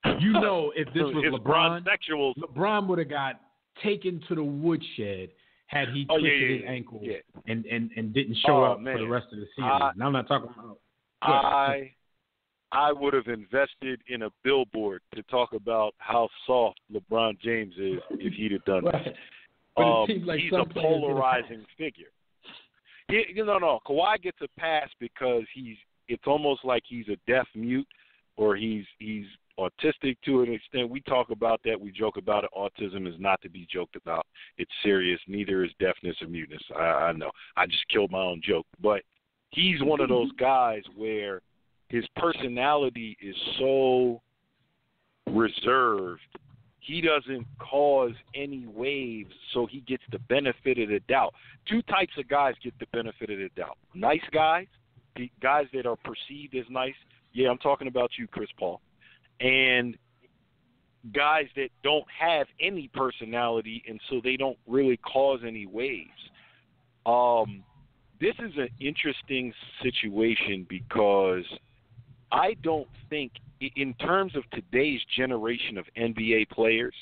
if this was LeBron would have got taken to the woodshed had he twisted his ankle and didn't show up for the rest of the season. Now I'm not talking about. I would have invested in a billboard to talk about how soft LeBron James is if he'd have done that. But it seems like he's a polarizing figure. No. Kawhi gets a pass because it's almost like he's a deaf mute, or he's autistic to an extent. We talk about that. We joke about it. Autism is not to be joked about. It's serious. Neither is deafness or muteness. I know. I just killed my own joke. But he's one of those guys where his personality is so reserved he doesn't cause any waves, so he gets the benefit of the doubt. Two types of guys get the benefit of the doubt. Nice guys, the guys that are perceived as nice. Yeah, I'm talking about you, Chris Paul. And guys that don't have any personality, and so they don't really cause any waves. This is an interesting situation because I don't think, in terms of today's generation of NBA players,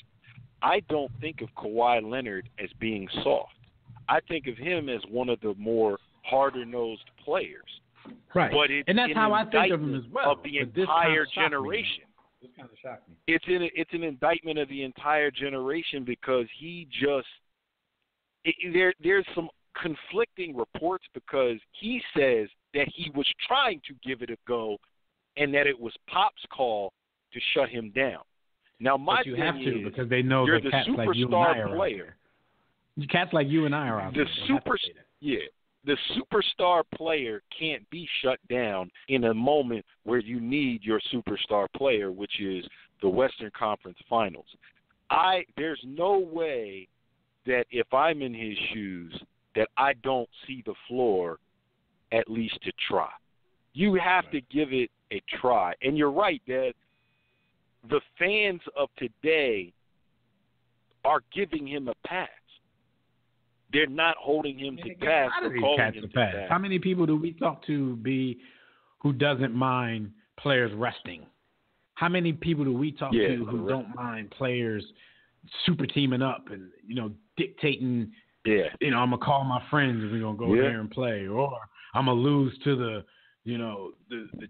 I don't think of Kawhi Leonard as being soft. I think of him as one of the more harder-nosed players. Right, but it's and that's how I think of him as well. Of the entire generation. This kind of shocked me. It's an indictment of the entire generation because he just there's some conflicting reports because he says that he was trying to give it a go and that it was Pop's call to shut him down. Now, my you thing have to is, because they know you're that the cats like you and I superstar are player. Cats like you and I are out there. The superstar player can't be shut down in a moment where you need your superstar player, which is the Western Conference Finals. There's no way that if I'm in his shoes that I don't see the floor at least to try. You have to give it a try. And you're right that the fans of today are giving him a pass. They're not holding him to task or calling him to task. How many people do we talk to, B, who doesn't mind players resting? How many people do we talk to who don't mind players super teaming up and, dictating, I'm going to call my friends and we're going to go there and play, or I'm going to lose to the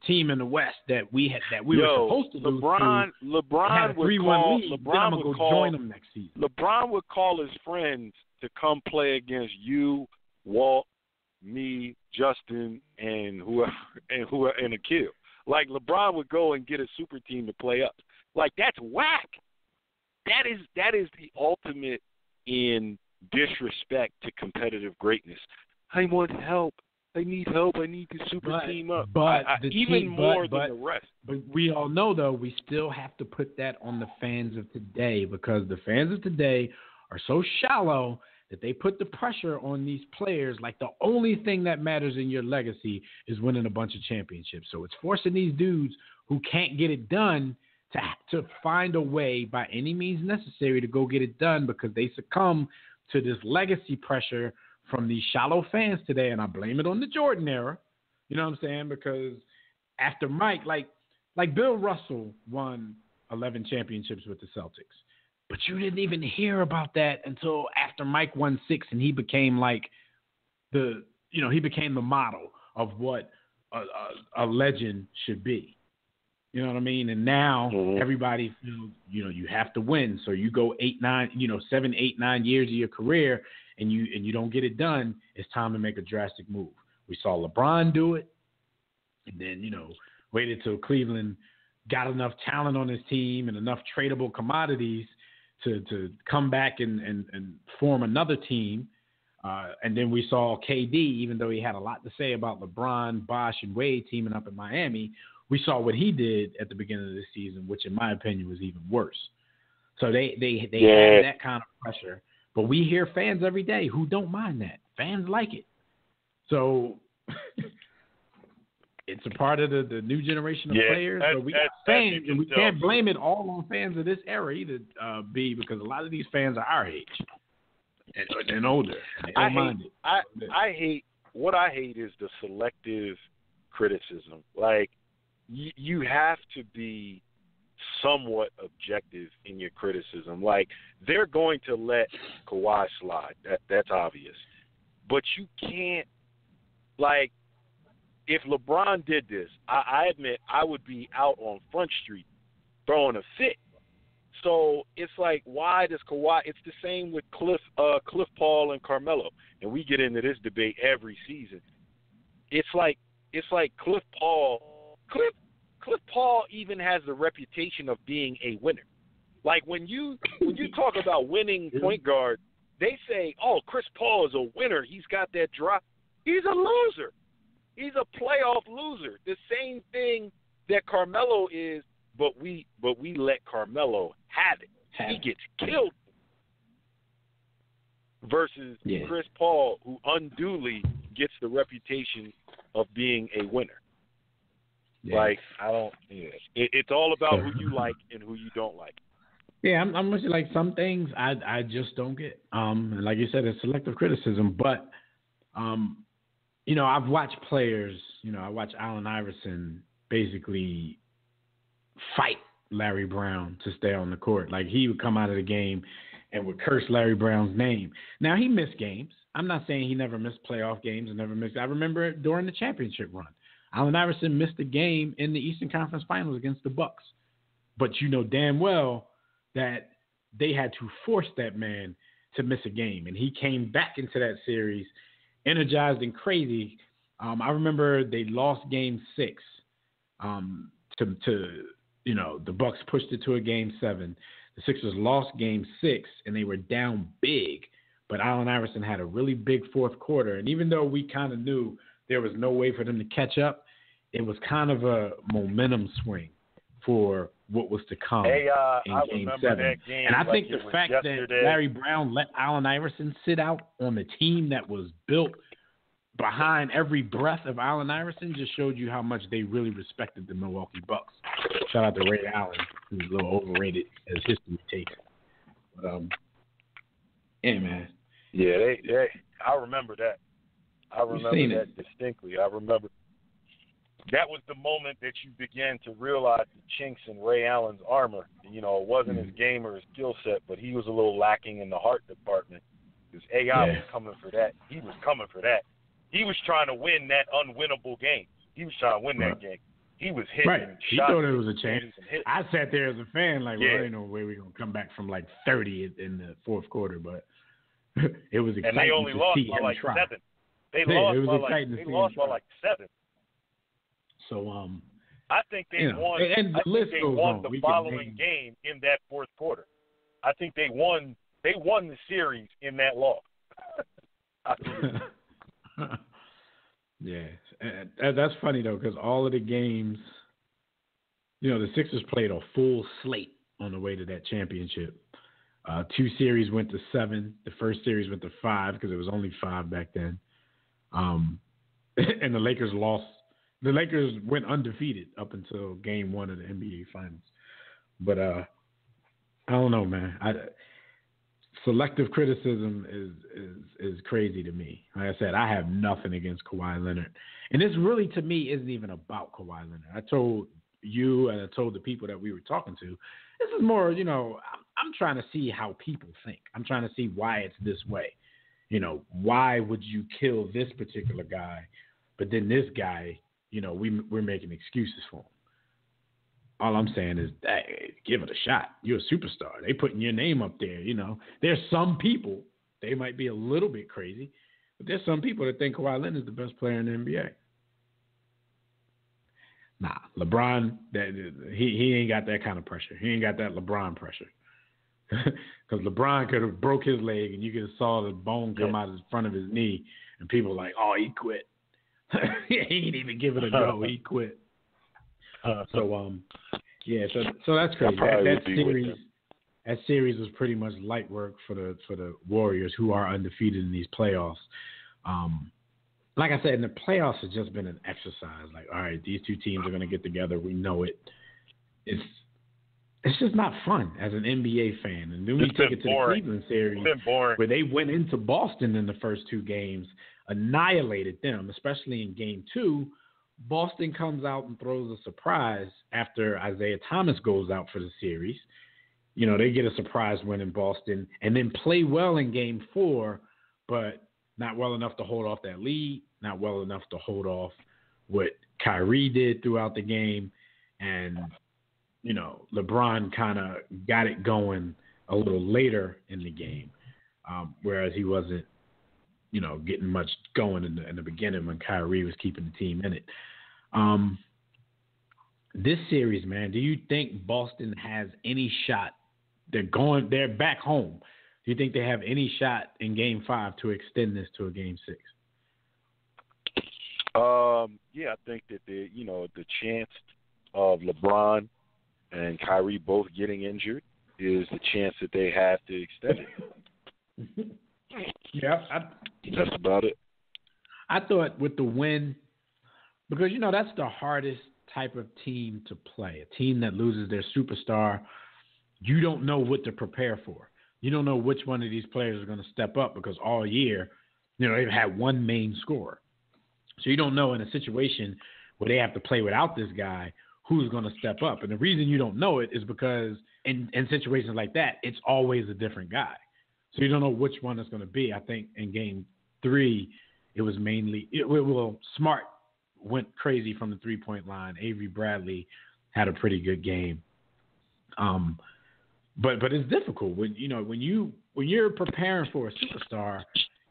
team in the West that we were supposed to lose to. LeBron would call join them next season. LeBron would call his friends to come play against you, Walt, me, Justin, and Akil. Like, LeBron would go and get a super team to play up. Like, that's whack. That is the ultimate in disrespect to competitive greatness. I want help. I need help. I need to super team up. But more than the rest. But we all know, though, we still have to put that on the fans of today because the fans of today are so shallow that they put the pressure on these players like the only thing that matters in your legacy is winning a bunch of championships. So it's forcing these dudes who can't get it done to find a way by any means necessary to go get it done because they succumb to this legacy pressure from these shallow fans today. And I blame it on the Jordan era. You know what I'm saying? Because after Mike, like Bill Russell won 11 championships with the Celtics. But you didn't even hear about that until after Mike won 6 and he became he became the model of what a legend should be. You know what I mean? And now everybody feels, you have to win. So you go 7, 8, 9 years of your career and you don't get it done. It's time to make a drastic move. We saw LeBron do it and then, waited till Cleveland got enough talent on his team and enough tradable commodities to come back and form another team. And then we saw KD, even though he had a lot to say about LeBron, Bosh, and Wade teaming up in Miami, we saw what he did at the beginning of the season, which in my opinion was even worse. So they had that kind of pressure. But we hear fans every day who don't mind that. Fans like it. So it's a part of the new generation of players. But we got fans, and we can't blame it all on fans of this era either, B, because a lot of these fans are our age and older. I hate is the selective criticism. Like, you have to be somewhat objective in your criticism. Like, they're going to let Kawhi slide. That's obvious. But you can't, like, if LeBron did this, I admit I would be out on Front Street throwing a fit. So it's like, why does Kawhi? It's the same with Cliff Paul and Carmelo, and we get into this debate every season. It's like Cliff Paul even has the reputation of being a winner. Like when you talk about winning point guard, they say, "Oh, Chris Paul is a winner. He's got that drive." He's a loser. He's a playoff loser. The same thing that Carmelo is, but we let Carmelo have it. he gets killed. Versus Chris Paul, who unduly gets the reputation of being a winner. Yeah. Like, it's all about who you like and who you don't like. Yeah, I'm with you. Like, some things I just don't get. And like you said, it's selective criticism. But, I've watched players. I watched Allen Iverson basically fight Larry Brown to stay on the court. Like, he would come out of the game and would curse Larry Brown's name. Now, he missed games. I'm not saying he never missed playoff games and never missed. I remember it during the championship run. Allen Iverson missed a game in the Eastern Conference Finals against the Bucks. But you know damn well that they had to force that man to miss a game. And he came back into that series energized and crazy. I remember they lost Game 6 the Bucks pushed it to a Game 7. The Sixers lost Game 6, and they were down big. But Allen Iverson had a really big fourth quarter. And even though we kind of knew there was no way for them to catch up, it was kind of a momentum swing for what was to come in Game 7. And I think the fact that Larry Brown let Allen Iverson sit out on the team that was built behind every breath of Allen Iverson just showed you how much they really respected the Milwaukee Bucks. Shout out to Ray Allen, who's a little overrated as history takes. But, yeah, man. Yeah, I remember that. I remember that distinctly. I remember that was the moment that you began to realize the chinks in Ray Allen's armor. It wasn't his game or his skill set, but he was a little lacking in the heart department. Because AI was coming for that. He was coming for that. He was trying to win that unwinnable game. He was trying to win that game. He was hitting shots. He thought it was a chance. I sat there as a fan like, well, ain't no way we're going to come back from like 30 in the fourth quarter, but it was exciting. And they only lost by like 7. They lost by like 7. So, I think they won. And the list goes on. The following game in that fourth quarter. I think they won. They won the series in that loss. Yeah, that's funny though, because all of the games, the Sixers played a full slate on the way to that championship. 2 series went to 7. The first series went to 5 because it was only 5 back then. And the Lakers lost. The Lakers went undefeated up until Game 1 of the NBA Finals. But I don't know, man. Selective criticism is crazy to me. Like I said, I have nothing against Kawhi Leonard. And this really, to me, isn't even about Kawhi Leonard. I told you and I told the people that we were talking to, this is more, I'm trying to see how people think. I'm trying to see why it's this way. Why would you kill this particular guy, but then this guy, we're making excuses for him. All I'm saying is, hey, give it a shot. You're a superstar. They putting your name up there. There's some people, they might be a little bit crazy, but there's some people that think Kawhi Leonard is the best player in the NBA. Nah, LeBron, he ain't got that kind of pressure. He ain't got that LeBron pressure. Because LeBron could have broke his leg and you could have saw the bone come out of the front of his knee, and people were like, oh, he quit. He ain't even give it a go. He quit. So that's crazy. That series was pretty much light work for the Warriors, who are undefeated in these playoffs. Like I said, in the playoffs, it's just been an exercise. Like, all right, these two teams are going to get together. We know it. It's just not fun as an NBA fan. And then we take it to the Cleveland series, where they went into Boston in the first 2 games, annihilated them, especially in Game 2. Boston comes out and throws a surprise after Isaiah Thomas goes out for the series. They get a surprise win in Boston and then play well in Game 4, but not well enough to hold off that lead, not well enough to hold off what Kyrie did throughout the game. And, LeBron kind of got it going a little later in the game, whereas he wasn't, getting much going in the beginning when Kyrie was keeping the team in it. This series, man, do you think Boston has any shot? They're back home. Do you think they have any shot in Game 5 to extend this to a Game 6? Yeah, I think that the chance of LeBron and Kyrie both getting injured is the chance that they have to extend it. Yeah, That's about it. I thought with the win, because, that's the hardest type of team to play. A team that loses their superstar, you don't know what to prepare for. You don't know which one of these players are going to step up because all year, they've had one main scorer. So you don't know in a situation where they have to play without this guy who's going to step up. And the reason you don't know it is because in situations like that, it's always a different guy. So you don't know which one it's going to be. I think in game 3, it was mainly Smart went crazy from the 3-point line. Avery Bradley had a pretty good game. But it's difficult when you're preparing for a superstar.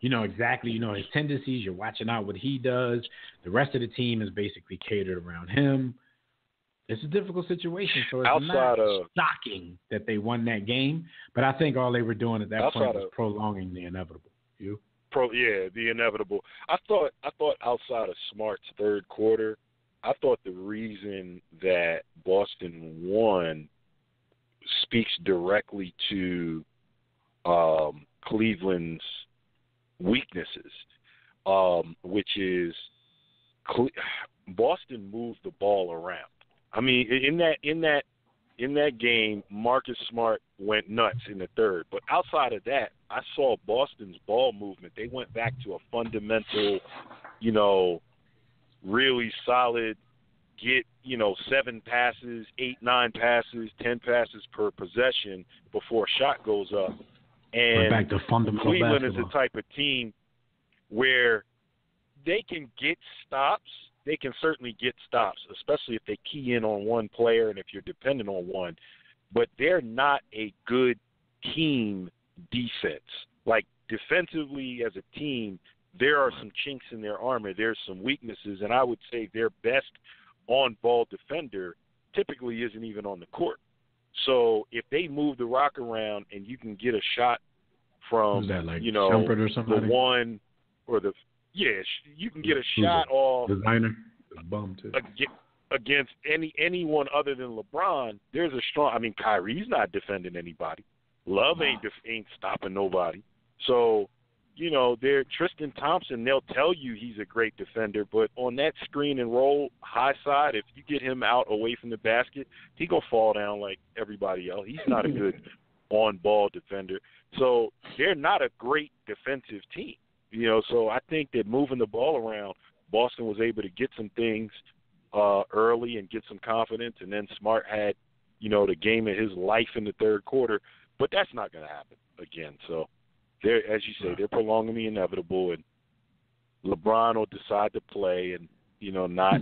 Exactly, his tendencies. You're watching out what he does. The rest of the team is basically catered around him. It's a difficult situation, so it's not shocking that they won that game. But I think all they were doing at that point was prolonging the inevitable. The inevitable. I thought outside of Smart's third quarter, I thought the reason that Boston won speaks directly to Cleveland's weaknesses, which is Boston moved the ball around. I mean, in that game, Marcus Smart went nuts in the third. But outside of that, I saw Boston's ball movement. They went back to a fundamental, really solid, get, 7 passes, 8, 9 passes, 10 passes per possession before a shot goes up. And back to fundamental Cleveland basketball. is the type of team where they can get stops. They can certainly get stops, especially if they key in on one player and if you're dependent on one. But they're not a good team defense. Like, defensively as a team, there are some chinks in their armor. There's some weaknesses, and I would say their best on-ball defender typically isn't even on the court. So if they move the rock around and you can get a shot from, Shumpert or somebody? The one or the – you can get a shot off designer. Bum too. Against anyone other than LeBron. There's a strong – I mean, Kyrie's not defending anybody. Love ain't stopping nobody. So, they're Tristan Thompson, they'll tell you he's a great defender, but on that screen and roll high side, if you get him out away from the basket, he going to fall down like everybody else. He's not a good on-ball defender. So they're not a great defensive team. So I think that moving the ball around, Boston was able to get some things early and get some confidence, and then Smart had, the game of his life in the third quarter. But that's not going to happen again. So, as you say, they're prolonging the inevitable, and LeBron will decide to play and, not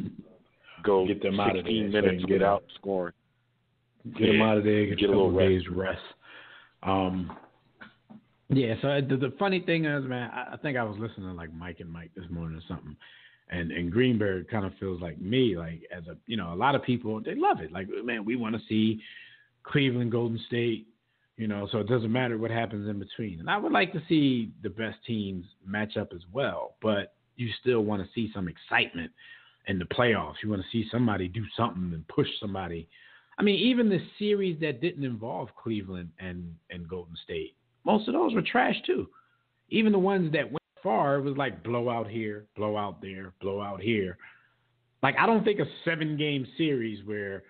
go get them 16 out of there, minutes without scoring. Get them out of there, get a little days rest. So the funny thing is, man, I think I was listening to like Mike and Mike this morning or something, and Greenberg kind of feels like me, like as a lot of people, they love it. Like, man, we want to see Cleveland, Golden State, so it doesn't matter what happens in between. And I would like to see the best teams match up as well, but you still want to see some excitement in the playoffs. You want to see somebody do something and push somebody. I mean, even the series that didn't involve Cleveland and Golden State, most of those were trash too. Even the ones that went far, it was like blowout here, blowout there, blowout here. Like, I don't think a 7-game series where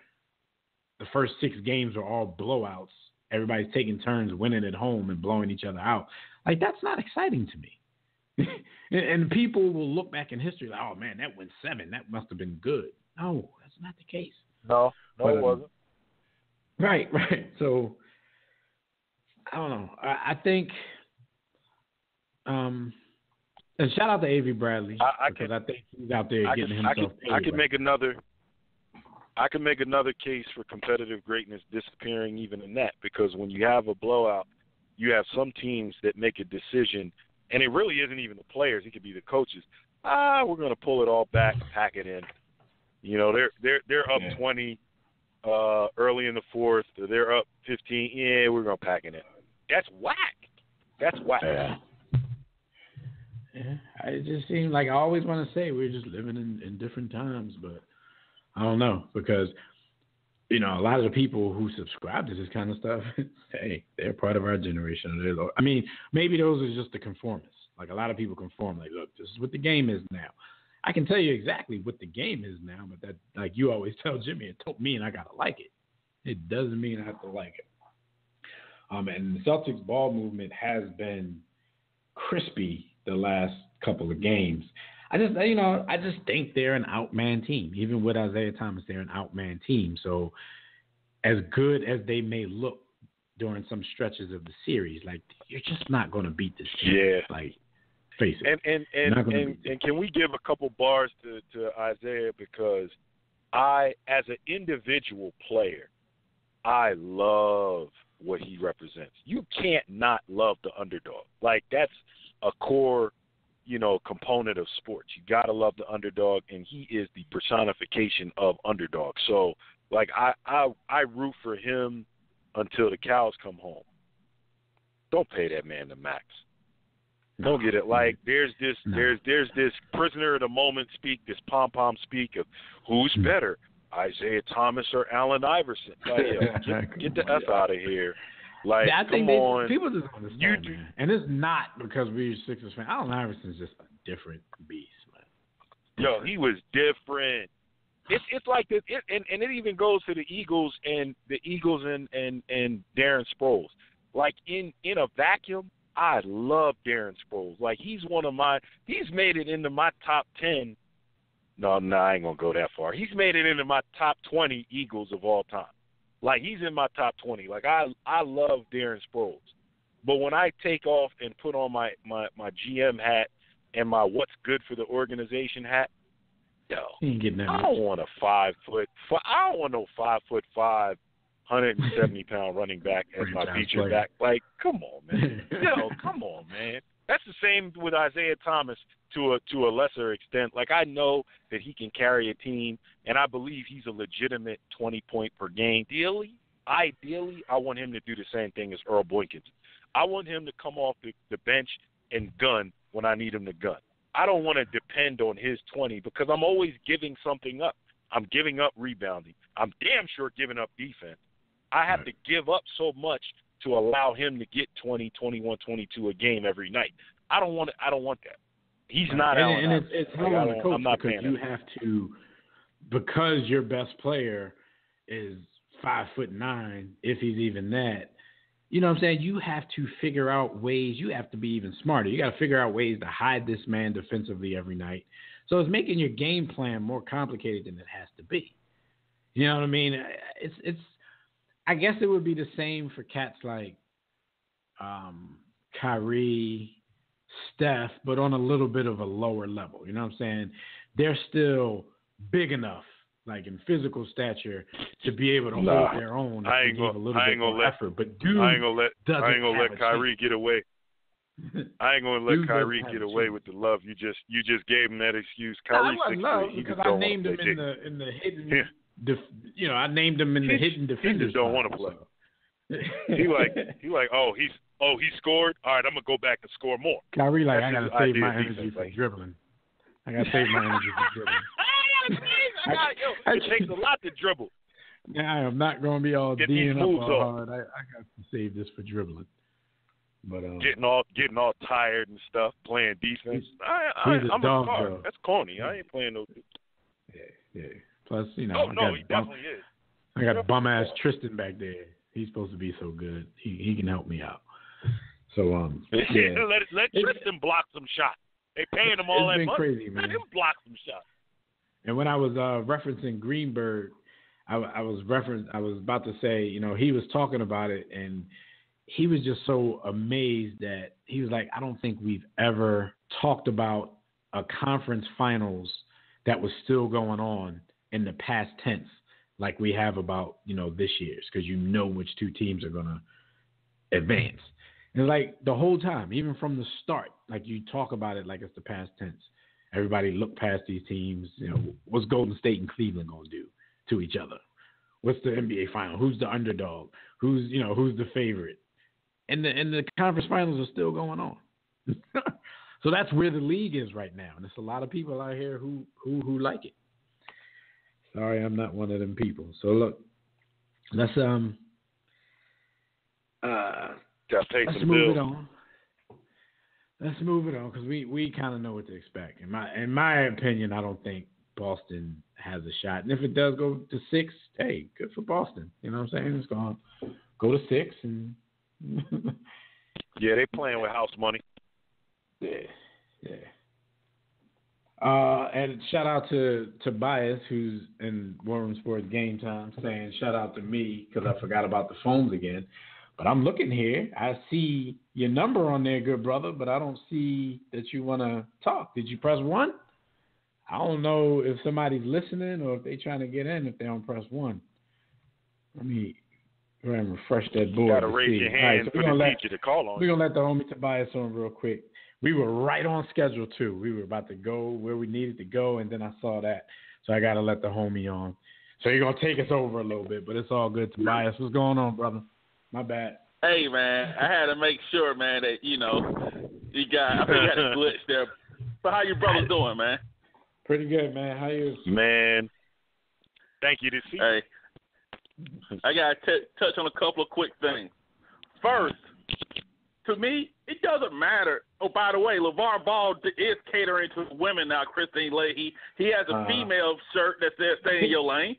the first 6 games are all blowouts, everybody's taking turns winning at home and blowing each other out. Like, that's not exciting to me. and people will look back in history like, oh, man, that went 7. That must have been good. No, that's not the case. No, it wasn't. Right. So, I don't know. I think and shout out to Avery Bradley because I think he's out there getting himself paid. I can make another case for competitive greatness disappearing even in that, because when you have a blowout, you have some teams that make a decision, and it really isn't even the players. It could be the coaches. We're going to pull it all back, pack it in. They're up 20 early in the fourth. They're up 15. Yeah, we're going to pack it in. That's whack. Yeah. It just seems like I always want to say we're just living in different times, but I don't know, because a lot of the people who subscribe to this kind of stuff, hey, they're part of our generation. I mean, maybe those are just the conformists. Like, a lot of people conform. Like, look, this is what the game is now. I can tell you exactly what the game is now, but that, like you always tell Jimmy, it don't mean I gotta like it. It doesn't mean I have to like it. And the Celtics ball movement has been crispy the last couple of games. I just think they're an outman team. Even with Isaiah Thomas, they're an outman team. So as good as they may look during some stretches of the series, like, you're just not going to beat this team. Yeah. Like, face it. And can we give a couple bars to Isaiah, because as an individual player, I love what he represents. You can't not love the underdog. Like, that's a core, component of sports. You got to love the underdog, and he is the personification of underdog. So, like, I root for him until the cows come home. Don't pay that man the max. Don't get it. Like, there's this prisoner of the moment speak, this pom-pom speak of who's better, Isaiah Thomas or Allen Iverson. Like, get the F out of here. Like, I think come on. People just understand, man. And it's not because we're Sixers fans. Allen Iverson's just a different beast, man. Yo, he was different. It's like this, and it even goes to the Eagles and Darren Sproles. Like, in a vacuum, I love Darren Sproles. Like, he's made it into my top 10. No, I ain't going to go that far. He's made it into my top 20 Eagles of all time. Like, he's in my top 20. Like, I love Darren Sproles. But when I take off and put on my GM hat and my what's good for the organization hat, yo, I don't want a 5'5". I don't want no 5'5", 170-pound running back as my feature back. Like, come on, man. Yo, come on, man. That's the same with Isaiah Thomas to a lesser extent. Like, I know that he can carry a team, and I believe he's a legitimate 20-point per game. Ideally, I want him to do the same thing as Earl Boykins. I want him to come off the bench and gun when I need him to gun. I don't want to depend on his 20 because I'm always giving something up. I'm giving up rebounding. I'm damn sure giving up defense. I have to give up so much to allow him to get 20, 21, 22 a game every night. I don't want that. He's not out. And it's hard on the coach I'm not because you have to, because your best player is 5'9", if he's even that. You know what I'm saying? You have to figure out ways. You have to be even smarter. You got to figure out ways to hide this man defensively every night. So it's making your game plan more complicated than it has to be. You know what I mean? It's. I guess it would be the same for cats like Kyrie, Steph, but on a little bit of a lower level. You know what I'm saying? They're still big enough, like in physical stature, to be able to hold their own. I ain't gonna let Kyrie get away. I ain't gonna let Kyrie get away with the love. You just gave him that excuse. Kyrie 6'3". Because I named him in the hidden. I named him in the hidden defenders. He just don't want to play. He scored. All right, I'm gonna go back and score more. Kyrie, like, I gotta save my energy for dribbling. I gotta save my energy for dribbling. It takes a lot to dribble. Yeah, I am not gonna be all D'ing up all hard. I got to save this for dribbling. But getting all tired and stuff, playing defense. I'm dog, a car. though. That's corny. I ain't playing no. Yeah. Plus, he definitely is. I got bum ass Tristan back there. He's supposed to be so good. He can help me out. So yeah. let Tristan block some shots. They paying him all that money. Crazy, man. Let him block some shots. And when I was referencing Greenberg, I was about to say, he was talking about it, and he was just so amazed that he was like, I don't think we've ever talked about a conference finals that was still going on in the past tense like we have about, this year's, because which two teams are going to advance. And like the whole time, even from the start, like you talk about it like it's the past tense. Everybody look past these teams. What's Golden State and Cleveland going to do to each other? What's the NBA final? Who's the underdog? Who's the favorite? And the conference finals are still going on. So that's where the league is right now. And there's a lot of people out here who like it. Sorry, I'm not one of them people. So look, let's Gotta pay let's some move bills. it on. Let's move it on because we kind of know what to expect. In my opinion, I don't think Boston has a shot. And if it does go to 6, hey, good for Boston. You know what I'm saying? It's going to go to 6 and Yeah, they playing with house money. yeah. And shout out to Tobias, who's in War Room Sports Game Time, saying shout out to me because I forgot about the phones again. But I'm looking here. I see your number on there, good brother, but I don't see that you want to talk. Did you press 1? I don't know if somebody's listening or if they're trying to get in if they don't press 1. Let me go ahead and refresh that board. You gotta raise your hand for the teacher to call on. We're going to let the homie Tobias on real quick. We were right on schedule, too. We were about to go where we needed to go, and then I saw that. So I got to let the homie on. So you're going to take us over a little bit, but it's all good. Tobias, what's going on, brother? My bad. Hey, man, I had to make sure, man, that, you know, I think you had a glitch there. But how your brothers doing, man? Pretty good, man. How you? Man, thank you to see. Hey, I got to touch on a couple of quick things. First, to me, it doesn't matter. Oh, by the way, LeVar Ball is catering to women now, Christine Leahy. He has a female shirt that says "Stay in your lane."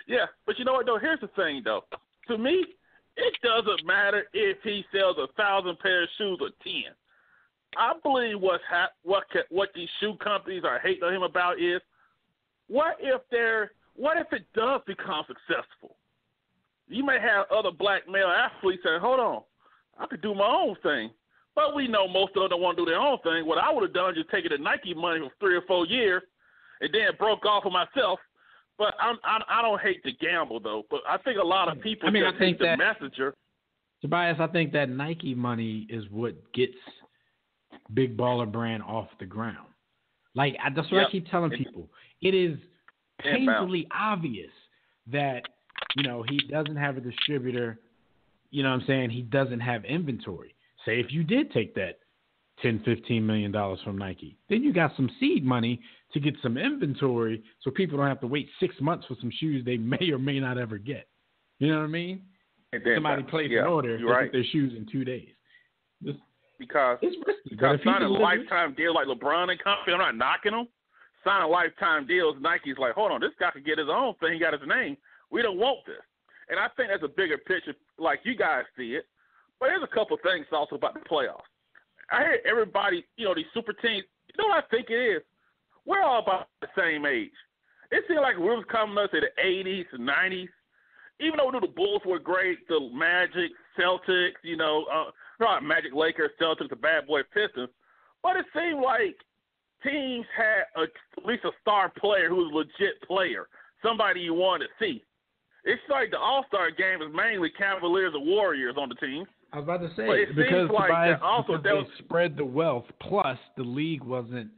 Yeah, but you know what, though? Here's the thing, though. To me, it doesn't matter if he sells 1,000 pairs of shoes or 10. I believe what these shoe companies are hating on him about is, what if it does become successful? You may have other black male athletes saying, hold on, I could do my own thing. But we know most of them don't want to do their own thing. What I would have done is taken the Nike money for 3 or 4 years and then broke off of myself. But I don't hate to gamble, though. But I think a lot of people take the messenger. Tobias, I think that Nike money is what gets Big Baller Brand off the ground. Like, that's what I keep telling people. It is painfully obvious that, you know, he doesn't have a distributor. You know what I'm saying? He doesn't have inventory. Say if you did take that $10, $15 million from Nike, then you got some seed money to get some inventory so people don't have to wait 6 months for some shoes they may or may not ever get. You know what I mean? Somebody places an order, they get their shoes in 2 days. Because signing a lifetime deal like LeBron and company, I'm not knocking them. Signing lifetime deals, Nike's like, hold on, this guy could get his own thing. He got his name. We don't want this. And I think that's a bigger picture, like you guys see it. But there's a couple of things also about the playoffs. I hear everybody, you know, these super teams, you know what I think it is? We're all about the same age. It seemed like we were coming up to the 80s and 90s. Even though the Bulls were great, the Magic, Celtics, you know, not Magic, Lakers, Celtics, the Bad Boy Pistons, but it seemed like teams had at least a star player who was a legit player, somebody you wanted to see. It's like the All-Star game is mainly Cavaliers and Warriors on the team. I was about to say, because they spread the wealth, plus the league wasn't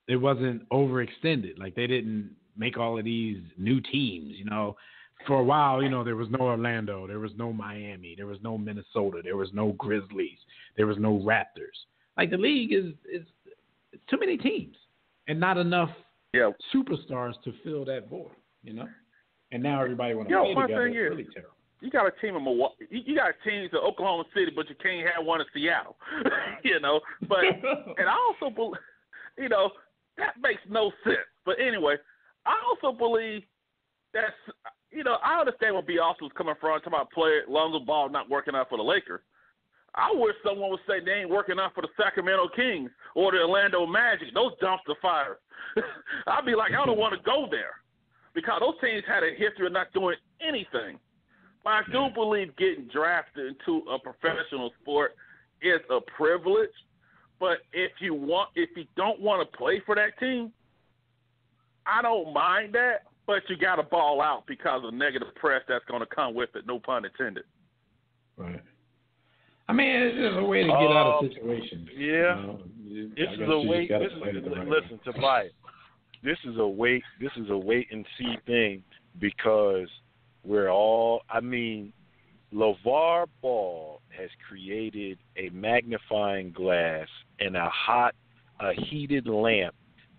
it wasn't overextended. Like, they didn't make all of these new teams, you know. For a while, you know, there was no Orlando, there was no Miami, there was no Minnesota, there was no Grizzlies, there was no Raptors. Like, the league is too many teams and not enough superstars to fill that void, you know. And now everybody want to play together. It's really terrible. You got a team in Milwaukee. You got teams in Oklahoma City, but you can't have one in Seattle. You know, but and I also believe, you know, that makes no sense. But anyway, I also believe that's, you know, I understand where B. Austin was coming from, talking about Lonzo Ball not working out for the Lakers. I wish someone would say they ain't working out for the Sacramento Kings or the Orlando Magic. Those dumpster fires. I'd be like, I don't want to go there because those teams had a history of not doing anything. But I do believe getting drafted into a professional sport is a privilege. But if you don't want to play for that team, I don't mind that. But you got to ball out because of negative press that's going to come with it. No pun intended. Right. I mean, it's just a way to get out of situations. Yeah. This is a way. Listen, Tobias. This is a wait and see thing because we're all. I mean, LeVar Ball has created a magnifying glass and a hot a heated lamp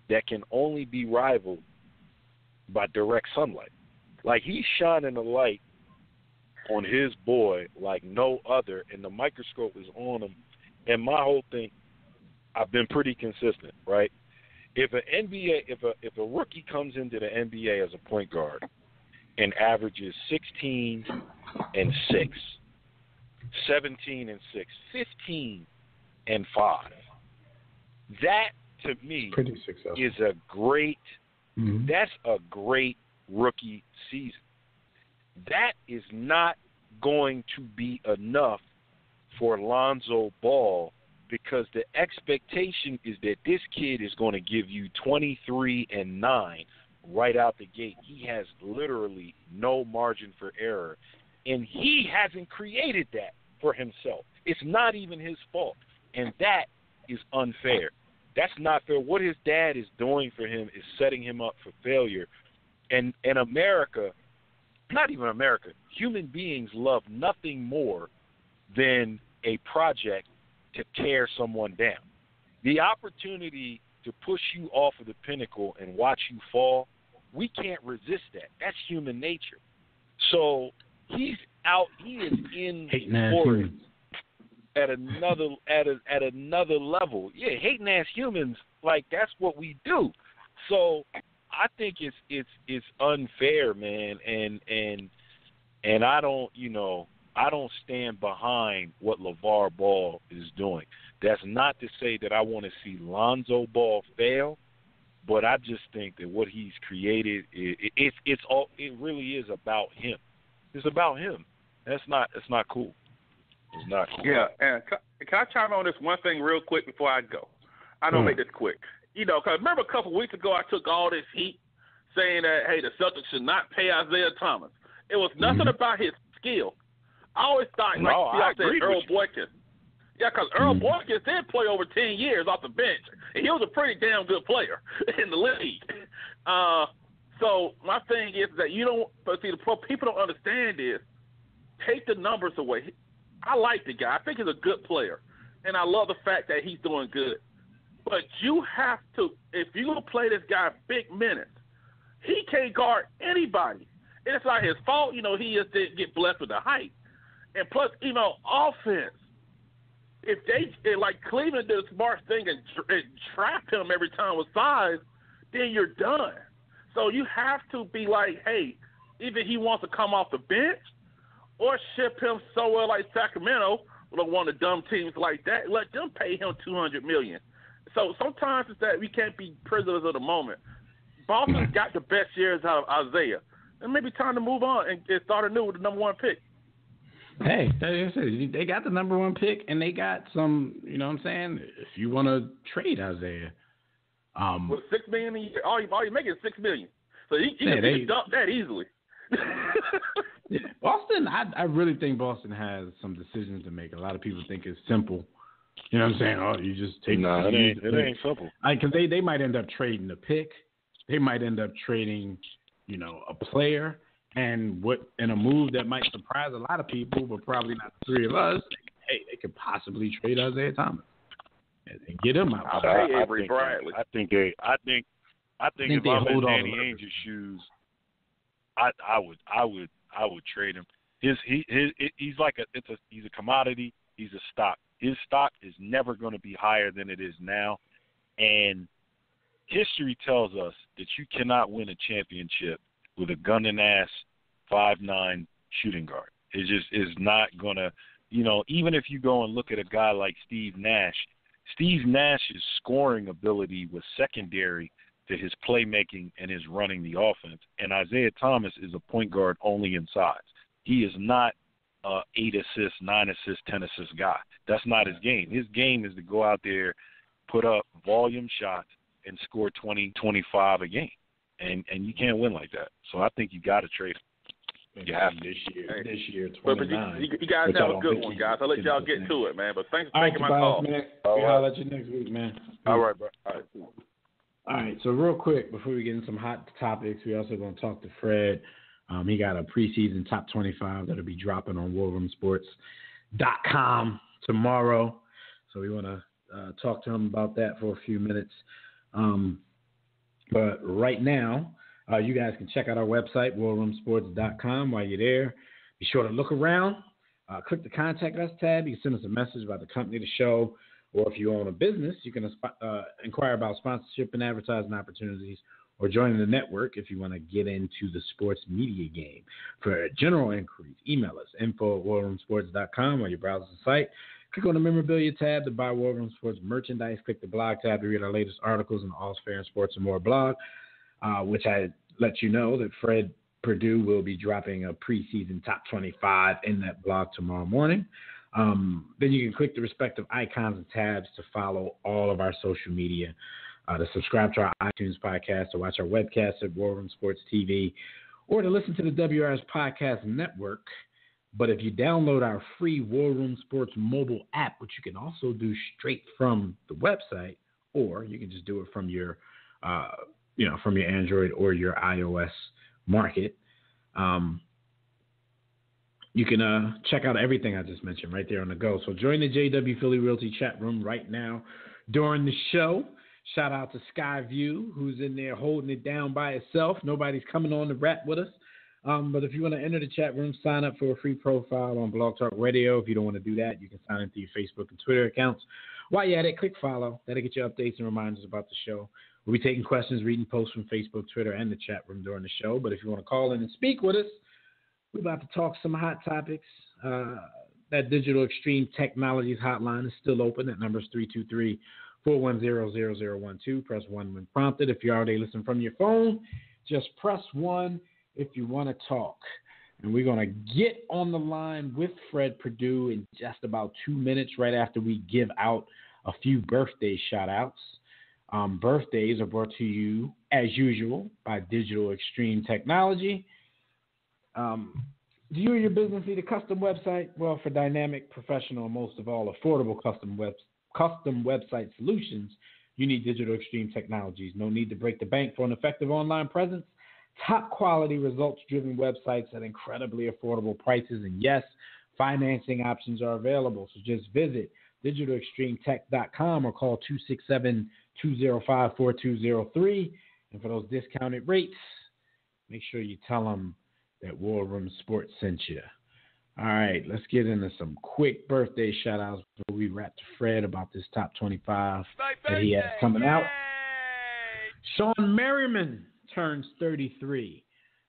that can only be rivaled by direct sunlight. Like, he's shining a light on his boy like no other, and the microscope is on him. And my whole thing, I've been pretty consistent, right? If a rookie comes into the NBA as a point guard and averages 16 and 6, 17 and 6, 15 and 5, that to me pretty successful. Is a great. Mm-hmm. That's a great rookie season. That is not going to be enough for Lonzo Ball, because the expectation is that this kid is going to give you 23 and 9 right out the gate. He has literally no margin for error, and he hasn't created that for himself. It's not even his fault, and that is unfair. That's not fair. What his dad is doing for him is setting him up for failure. And America, not even America, human beings love nothing more than a project to tear someone down. The opportunity to push you off of the pinnacle and watch you fall, we can't resist that. That's human nature. So he's out. He is in for it at another level. Yeah, hating ass humans, like, that's what we do. So I think it's unfair, man, and I don't stand behind what LeVar Ball is doing. That's not to say that I want to see Lonzo Ball fail, but I just think that what he's created, it really is about him. It's about him. It's not cool. It's not cool. Yeah, and can I chime on this one thing real quick before I go? I don't make this quick. Because remember a couple of weeks ago I took all this heat saying that, hey, the Celtics should not pay Isaiah Thomas. It was nothing about his skill. I always thought, I said, Earl Boykins. Yeah, because Earl Boykins did play over 10 years off the bench, and he was a pretty damn good player in the league. So my thing is that people don't understand is, take the numbers away. I like the guy. I think he's a good player, and I love the fact that he's doing good. But you have to, if you're going to play this guy big minutes, he can't guard anybody. And it's not his fault. He just didn't get blessed with the height. And plus, offense, if like Cleveland did a smart thing and trap him every time with size, then you're done. So you have to be like, hey, either he wants to come off the bench or ship him somewhere like Sacramento, or one of the dumb teams like that. Let them pay him $200 million. So sometimes it's that we can't be prisoners of the moment. Boston's got the best years out of Isaiah. It may be time to move on and start anew with the number one pick. Hey, they got the number one pick, and they got some, you know what I'm saying, if you want to trade Isaiah. With $6 million a year, all you're making is $6 million. So you can dump that easily. Yeah. Boston, I really think Boston has some decisions to make. A lot of people think it's simple. You know what I'm saying? Oh, you just take it ain't simple. Because they might end up trading the pick. They might end up trading, a player, and in a move that might surprise a lot of people, but probably not the three of us. Hey, they could possibly trade Isaiah Thomas and get him out. Avery Bradley. I think if I'm in Danny Ainge's shoes, I would trade him. He's a commodity. He's a stock. His stock is never going to be higher than it is now, and history tells us that you cannot win a championship with a gun-and-ass 5'9" shooting guard. It just is not going to, even if you go and look at a guy like Steve Nash's scoring ability was secondary to his playmaking and his running the offense. And Isaiah Thomas is a point guard only in size. He is not 8 assists, 9 assists, 10 assists guy. That's not his game. His game is to go out there, put up volume shots, and score 20, 25 a game. And you can't win like that. So I think you got to trade him. You have to. This year, 29. But you guys have a good one, guys. I'll let y'all get to it, man. But thanks for taking my call. Man. I'll let you next week, man. All right, bro. All right, so real quick, before we get into some hot topics, we also going to talk to Fred. He got a preseason top 25 that'll be dropping on WarRoomSports.com tomorrow. So we want to talk to him about that for a few minutes. But right now, you guys can check out our website, warroomsports.com. While you're there, be sure to look around. Click the Contact Us tab. You can send us a message about the company, the show, or if you own a business, you can inquire about sponsorship and advertising opportunities, or joining the network if you want to get into the sports media game. For general inquiries, email us, info@warroomsports.com, while you browse the site. Click on the Memorabilia tab to buy War Room Sports merchandise. Click the blog tab to read our latest articles on the All's Fair in Sports and More blog, which I let you know that Fred Purdue will be dropping a preseason top 25 in that blog tomorrow morning. Then you can click the respective icons and tabs to follow all of our social media, to subscribe to our iTunes podcast, to watch our webcast at War Room Sports TV, or to listen to the WRS Podcast Network. But if you download our free War Room Sports mobile app, which you can also do straight from the website, or you can just do it from your, from your Android or your iOS market, you can check out everything I just mentioned right there on the go. So join the JW Philly Realty chat room right now during the show. Shout out to Skyview, who's in there holding it down by itself. Nobody's coming on to rap with us. But if you want to enter the chat room, sign up for a free profile on Blog Talk Radio. If you don't want to do that, you can sign into your Facebook and Twitter accounts. While you're at it, click follow. That'll get you updates and reminders about the show. We'll be taking questions, reading posts from Facebook, Twitter, and the chat room during the show. But if you want to call in and speak with us, we're about to talk some hot topics. That Digital Extreme Technologies hotline is still open. That number is 323-410-0012. Press 1 when prompted. If you're already listening from your phone, just press 1 if you want to talk. And we're going to get on the line with Fred Purdue in just about 2 minutes, right after we give out a few birthday shout-outs. Birthdays are brought to you, as usual, by Digital Extreme Technology. Do you or your business need a custom website? Well, for dynamic, professional, and most of all, affordable custom website solutions, you need Digital Extreme Technologies. No need to break the bank for an effective online presence. Top quality, results-driven websites at incredibly affordable prices. And yes, financing options are available. So just visit digitalextremetech.com or call 267-205-4203. And for those discounted rates, make sure you tell them that War Room Sports sent you. All right, let's get into some quick birthday shout-outs before we rap to Fred about this top 25 that he has coming out. Sean Merriman turns 33.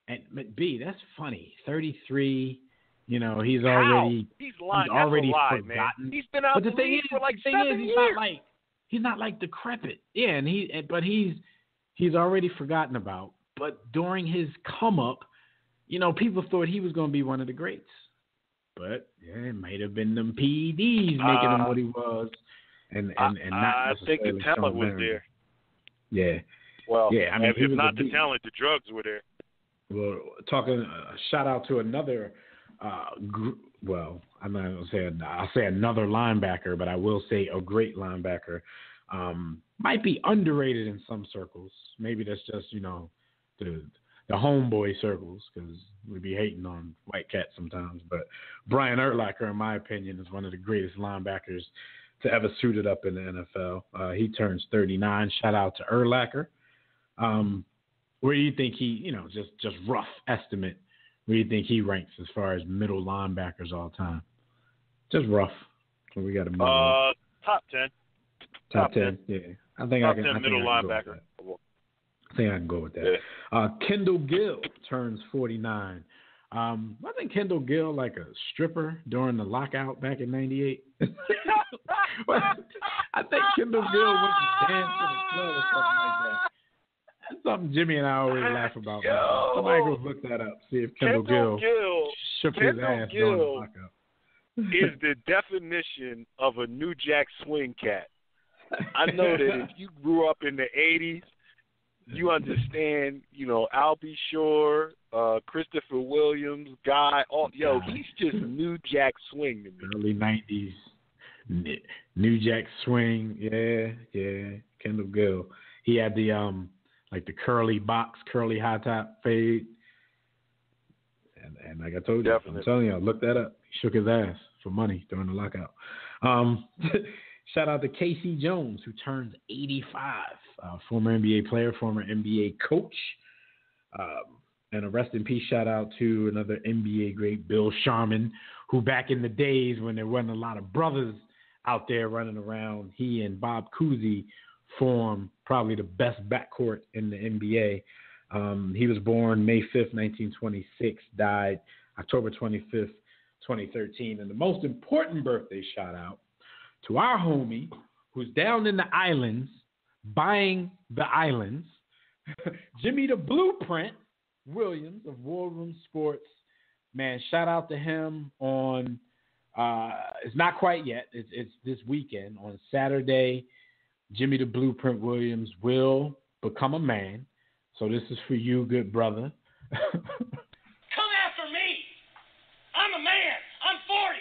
And B, that's funny. 33, he's already forgotten. Man. He's been out the league for like 7 years. He's not like decrepit. Yeah, but he's already forgotten about. But during his come up, people thought he was going to be one of the greats. But it might have been them PEDs making him what he was. And not I think the talent was there. Yeah. Well, yeah, if not the talent, the drugs were there. Well, talking shout out to another, I'm not going to say I'll say another linebacker, but I will say a great linebacker. Might be underrated in some circles. Maybe that's just the homeboy circles, because we be hating on White Cat sometimes. But Brian Urlacher, in my opinion, is one of the greatest linebackers to ever suit it up in the NFL. He turns 39. Shout out to Urlacher. Where do you think he, just rough estimate, where do you think he ranks as far as middle linebackers all time? Just rough. So we got to move on. Top 10. Top 10, yeah. I think top I can. 10 middle linebacker. I think I can go with that. Yeah. Kendall Gill turns 49. Wasn't Kendall Gill like a stripper during the lockout back in '98? I think Kendall Gill went to dance in the club or something like that. That's something Jimmy and I always laugh about. Somebody go look that up. See if Kendall Gill shook his ass during the lockout. Is the definition of a New Jack Swing cat. I know that if you grew up in the '80s, you understand. Albie Shore, Christopher Williams, he's just New Jack Swing to me. Early '90s, New Jack Swing, yeah. Kendall Gill. He had the the curly high top fade, and like I told you, definitely. I'm telling you, look that up. He shook his ass for money during the lockout. Shout out to Casey Jones, who turns 85, former NBA player, former NBA coach. And a rest in peace shout out to another NBA great, Bill Sharman, who back in the days when there wasn't a lot of brothers out there running around, he and Bob Cousy formed probably the best backcourt in the NBA. He was born May 5th, 1926, died October 25th, 2013. And the most important birthday shout out to our homie who's down in the islands buying the islands, Jimmy the Blueprint Williams of War Room Sports. Man, shout out to him on, it's not quite yet, it's this weekend. On Saturday, Jimmy the Blueprint Williams will become a man. So this is for you, good brother. Come after me. I'm a man. I'm 40.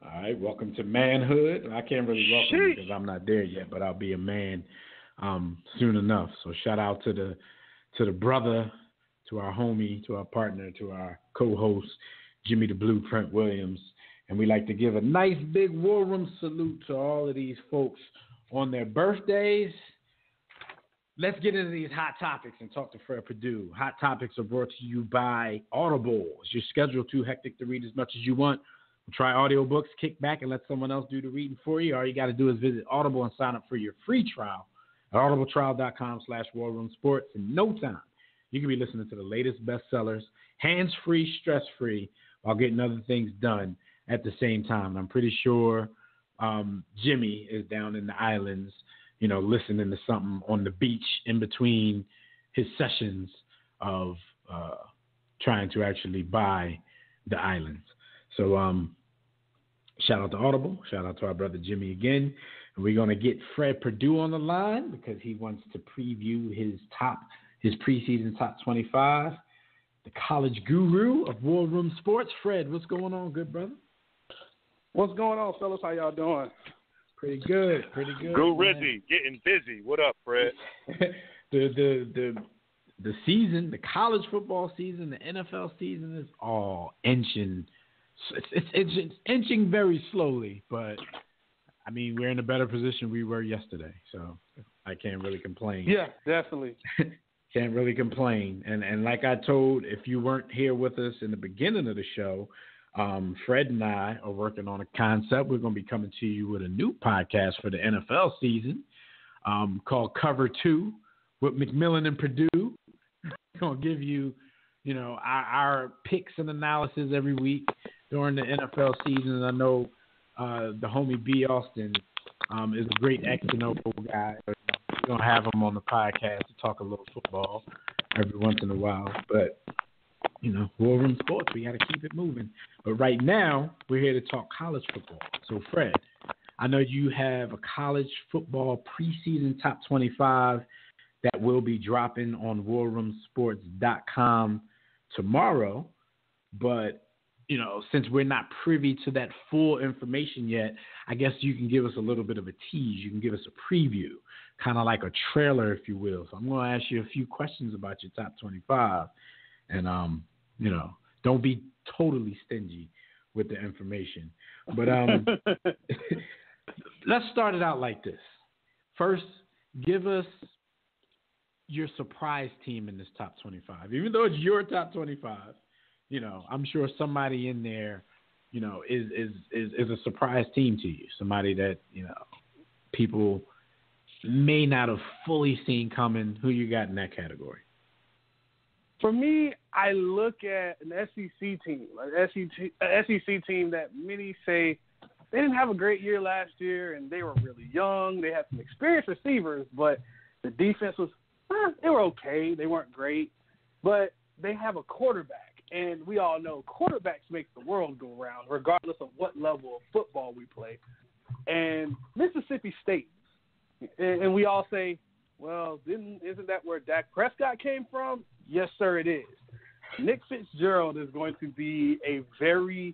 All right, welcome to manhood. I can't really welcome you because I'm not there yet, but I'll be a man soon enough. So shout out to the brother, to our homie, to our partner, to our co-host, Jimmy the Blueprint Williams. And we like to give a nice big War Room salute to all of these folks on their birthdays. Let's get into these hot topics and talk to Fred Perdue. Hot topics are brought to you by Audible. Is your schedule too hectic to read as much as you want? We'll try audiobooks, kick back, and let someone else do the reading for you. All you got to do is visit Audible and sign up for your free trial at audibletrial.com/warroomsports. In no time, you can be listening to the latest bestsellers, hands-free, stress-free, while getting other things done at the same time. And I'm pretty sure Jimmy is down in the islands, listening to something on the beach in between his sessions of trying to actually buy the islands. So shout out to Audible. Shout out to our brother Jimmy again. And we're going to get Fred Perdue on the line because he wants to preview his preseason top 25. The college guru of War Room Sports. Fred, what's going on, good brother? What's going on, fellas? How y'all doing? Pretty good. Go Rizzy, getting busy. What up, Fred? The season, the college football season, the NFL season is all inching. It's inching very slowly, but I mean we're in a better position we were yesterday, so I can't really complain. Yeah, definitely. Can't really complain. And like I told, if you weren't here with us in the beginning of the show, Fred and I are working on a concept. We're going to be coming to you with a new podcast for the NFL season called Cover 2 with McMillan and Perdue. We're going to give you, our picks and analysis every week during the NFL season. And I know the homie B. Austin is a great X&O guy. We're going to have him on the podcast to talk a little football every once in a while. But, War Room Sports, we got to keep it moving. But right now, we're here to talk college football. So, Fred, I know you have a college football preseason top 25 that will be dropping on warroomsports.com tomorrow. But, since we're not privy to that full information yet, I guess you can give us a little bit of a tease. You can give us a preview, kind of like a trailer, if you will. So I'm going to ask you a few questions about your top 25. And, don't be totally stingy with the information. But let's start it out like this. First, give us your surprise team in this top 25. Even though it's your top 25, I'm sure somebody in there, is a surprise team to you. Somebody that, people may not have fully seen coming. Who you got in that category? For me, I look at an SEC team, an SEC team that many say they didn't have a great year last year and they were really young. They had some experienced receivers, but the defense was, they were okay. They weren't great, but they have a quarterback. And we all know quarterbacks make the world go round, regardless of what level of football we play. And Mississippi State, and we all say, well, isn't that where Dak Prescott came from? Yes, sir, it is. Nick Fitzgerald is going to be a very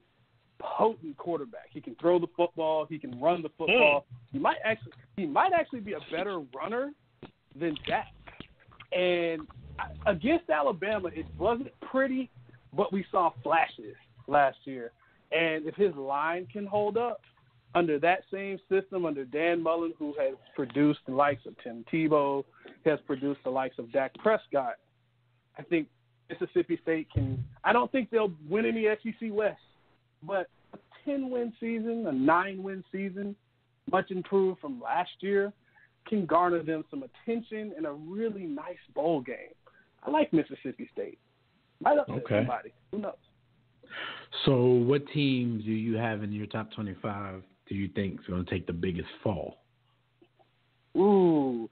potent quarterback. He can throw the football. He can run the football. He might actually be a better runner than Dak. And against Alabama, it wasn't pretty, but we saw flashes last year. And if his line can hold up, under that same system, under Dan Mullen, who has produced the likes of Tim Tebow, has produced the likes of Dak Prescott, I think Mississippi State can – I don't think they'll win any SEC West, but a 10-win season, a 9-win season, much improved from last year, can garner them some attention and a really nice bowl game. I like Mississippi State. Might upset somebody. Who knows? So what teams do you have in your top 25 do you think is going to take the biggest fall? Ooh.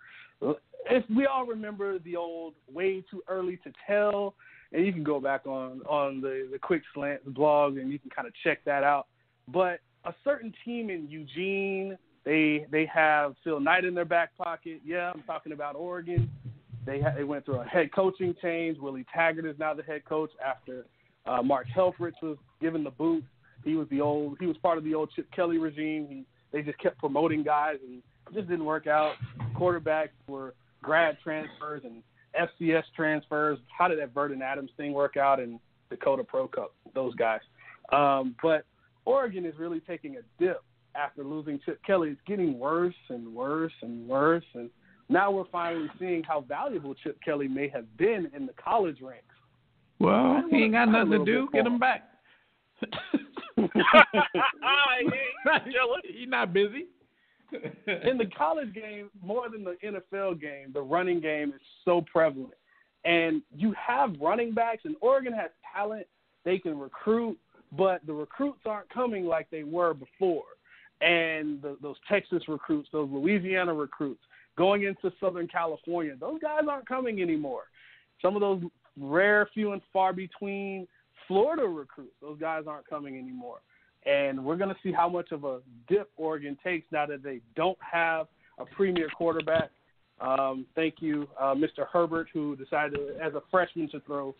If we all remember the old way too early to tell, and you can go back on the Quick Slant blog and you can kind of check that out. But a certain team in Eugene, they have Phil Knight in their back pocket. Yeah, I'm talking about Oregon. They went through a head coaching change. Willie Taggart is now the head coach after Mark Helfrich was given the boot. He was part of the old Chip Kelly regime. They just kept promoting guys and it just didn't work out. Quarterbacks were grad transfers and FCS transfers. How did that Vernon Adams thing work out in Dakota Pro Cup? Those guys. But Oregon is really taking a dip after losing Chip Kelly. It's getting worse and worse and worse. And now we're finally seeing how valuable Chip Kelly may have been in the college ranks. Well, he ain't got nothing to do. Get him back. He's not busy. In the college game, more than the NFL game, the running game is so prevalent. And you have running backs, and Oregon has talent. They can recruit, but the recruits aren't coming like they were before. And those Texas recruits, those Louisiana recruits, going into Southern California, those guys aren't coming anymore. Some of those rare, few and far between Florida recruits, those guys aren't coming anymore. And we're going to see how much of a dip Oregon takes now that they don't have a premier quarterback. Thank you, Mr. Herbert, who decided as a freshman to throw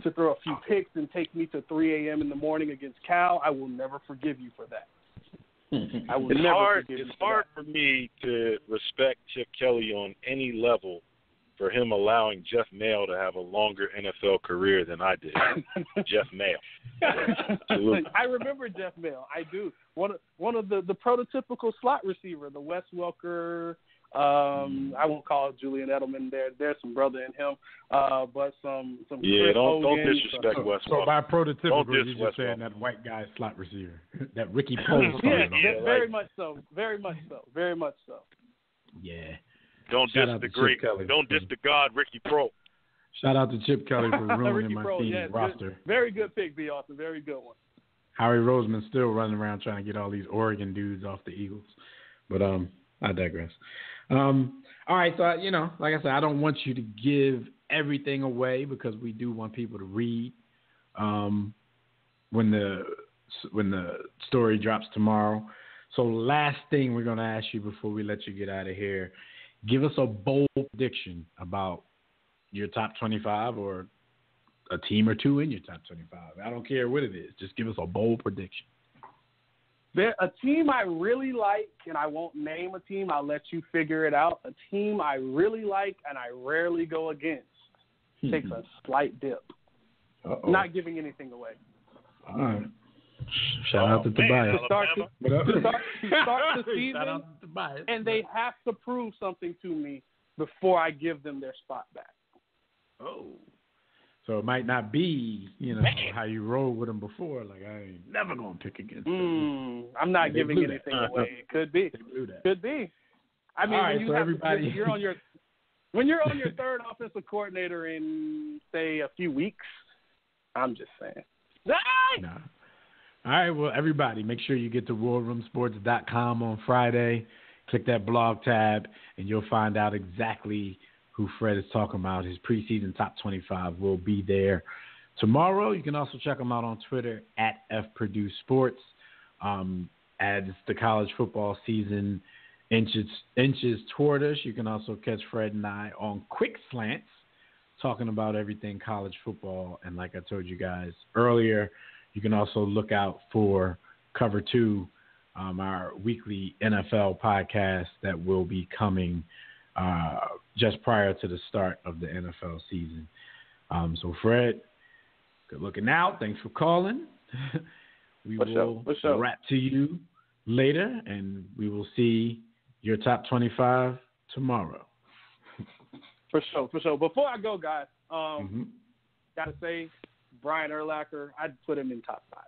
a few picks and take me to 3 a.m. in the morning against Cal. I will never forgive you for that. It's hard for me to respect Chip Kelly on any level for him allowing Jeff Mail to have a longer NFL career than I did. Jeff Mail. I remember Jeff Mail. I do. One of the prototypical slot receiver, the Wes Welker. I won't call Julian Edelman. There's some brother in him, but some. Yeah, don't disrespect Wes Welker. So by prototypical, you're just saying that white guy slot receiver, that Ricky Poles. Very much so. Very much so. Very much so. Yeah. Don't diss the God, Ricky Pro. Shout out to Chip Kelly for ruining my team's roster. Good. Very good pick, B. Austin. Very good one. Howie Roseman's still running around trying to get all these Oregon dudes off the Eagles. But I digress. All right, so, like I said, I don't want you to give everything away because we do want people to read when the story drops tomorrow. So last thing we're going to ask you before we let you get out of here, give us a bold prediction about your top 25 or a team or two in your top 25. I don't care what it is. Just give us a bold prediction. A team I really like, and I won't name a team. I'll let you figure it out. A team I really like and I rarely go against takes a slight dip. Uh-oh. Not giving anything away. All right. Shout out to Tobias. To start the season, shout out to Tobias. And they have to prove something to me before I give them their spot back. Oh. So it might not be, how you rolled with them before. Like, I ain't never going to pick against them. I'm not giving anything away. It could be. Could be. I mean, right, when you're on your third offensive coordinator in, say, a few weeks, I'm just saying. Nah. All right, well, everybody, make sure you get to warroomsports.com on Friday. Click that blog tab, and you'll find out exactly who Fred is talking about. His preseason top 25 will be there tomorrow. You can also check him out on Twitter at FPurdueSports. As the college football season inches toward us, you can also catch Fred and I on Quick Slants, talking about everything college football. And like I told you guys earlier, you can also look out for Cover 2, our weekly NFL podcast that will be coming just prior to the start of the NFL season. So, Fred, good looking out. Thanks for calling. We will wrap to you later, and we will see your top 25 tomorrow. For sure. Before I go, guys, gotta say, Brian Urlacher, I'd put him in top 5.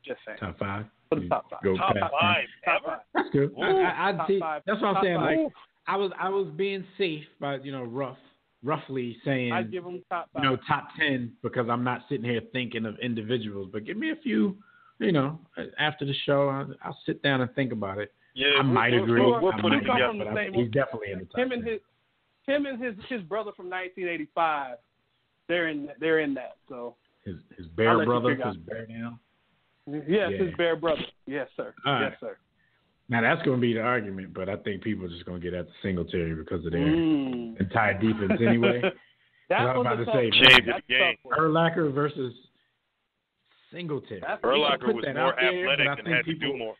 Just saying. Top 5? Put him top 5. Top 5. That's good. I'd see. That's what I'm saying. Five. Like, I was being safe by, roughly saying, I'd give him top 5. Top 10, because I'm not sitting here thinking of individuals. But give me a few, after the show, I'll sit down and think about it. Yeah, I might agree. We'll put it together. But he's definitely in the top 10. Him and his brother from 1985, they're in that. So his Bear brother, his Bear now. Yes, his Bear brother. Yes, sir. Yes, sir. Now that's going to be the argument, but I think people are just going to get at the Singletary because of their entire defense anyway. That's what I'm about to say. Change the game. Urlacher versus Singletary. Urlacher was more athletic and had to do more.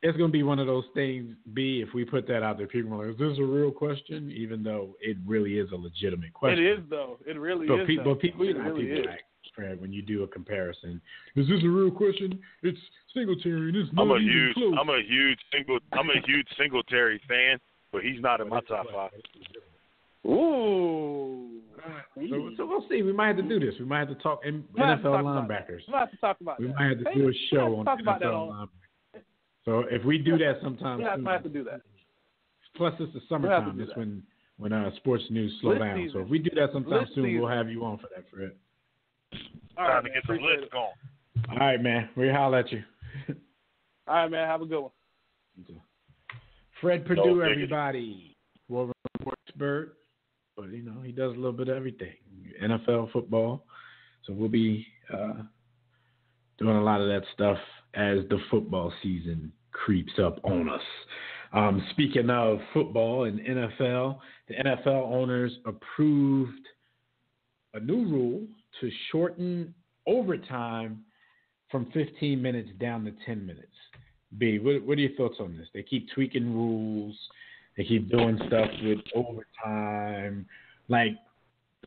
It's going to be one of those things, B, if we put that out there, people are like, is this a real question? Even though it really is a legitimate question. It is, though. It really is. But people like, Fred, when you do a comparison, is this a real question? It's Singletary, and it's not even close. I'm a huge Singletary fan, but he's not in my top 5. Ooh. So we'll see. We might have to do this. We might have to talk NFL linebackers. We might have to talk about that. We might have to do a show on NFL linebackers. So if we do that sometime soon, might have to do that. Plus, it's the summertime. It's when sports news slow down. Season. So if we do that sometime soon, season. we'll have you on for that, Fred. All Time right, to get some lists going. All right, man. We'll holler at you. All right, man. Have a good one. Fred Perdue, everybody. War Room expert, but he does a little bit of everything. NFL, football. So we'll be doing a lot of that stuff as the football season creeps up on us. Speaking of football and NFL, the NFL owners approved a new rule to shorten overtime from 15 minutes down to 10 minutes. B, what are your thoughts on this? They keep tweaking rules. They keep doing stuff with overtime. Like,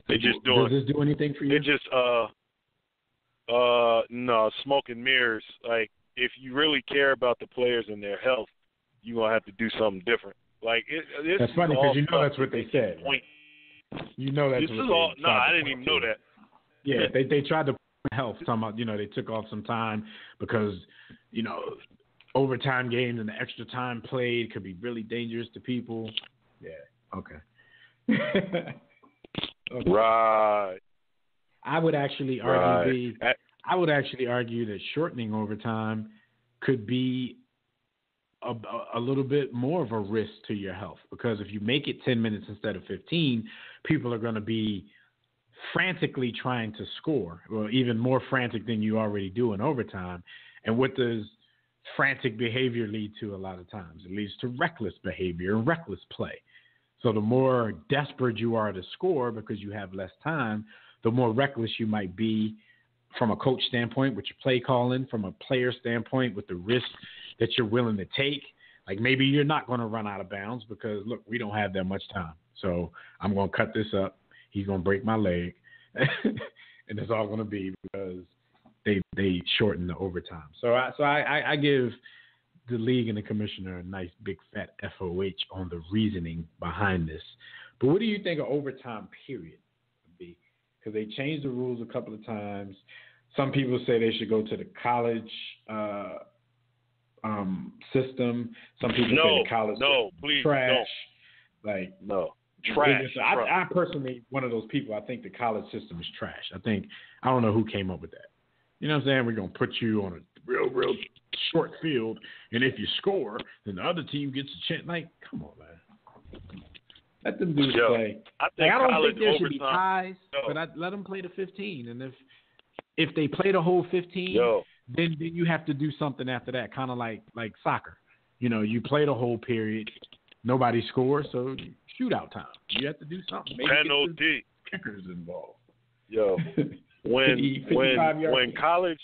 does this do anything for you? It just no, smoke and mirrors. Like, if you really care about the players and their health, you're going to have to do something different. Like, that's funny because that's what they said. Right? That's this what is all. No, I didn't even know that. Yeah, they tried to put health. Talking about, they took off some time because, overtime games and the extra time played could be really dangerous to people. Yeah. Okay. Okay. Right. I would actually argue that shortening overtime could be a little bit more of a risk to your health, because if you make it 10 minutes instead of 15, people are going to be frantically trying to score, or even more frantic than you already do in overtime. And what does frantic behavior lead to a lot of times? It leads to reckless behavior and reckless play. So the more desperate you are to score because you have less time, the more reckless you might be from a coach standpoint with your play calling, from a player standpoint with the risk that you're willing to take. Like, maybe you're not going to run out of bounds because, look, we don't have that much time. So I'm going to cut this up. He's going to break my leg. And it's all going to be because they shorten the overtime. So I give the league and the commissioner a nice big fat FOH on the reasoning behind this. But what do you think of overtime period would be? Because they changed the rules a couple of times. Some people say they should go to the college system. Some people say the college system please, trash. No. Like, no. Trash. I personally, one of those people, I think the college system is trash. I don't know who came up with that. You know what I'm saying? We're going to put you on a real short field, and if you score, then the other team gets a chance. Like, come on, man. Let them do play. I don't think there should be ties, but let them play the 15. And if they play the whole 15, then you have to do something after that, kind of like soccer. You play the whole period, nobody scores, so shootout time. You have to do something. Maybe penalty. Kickers involved. Yo, when college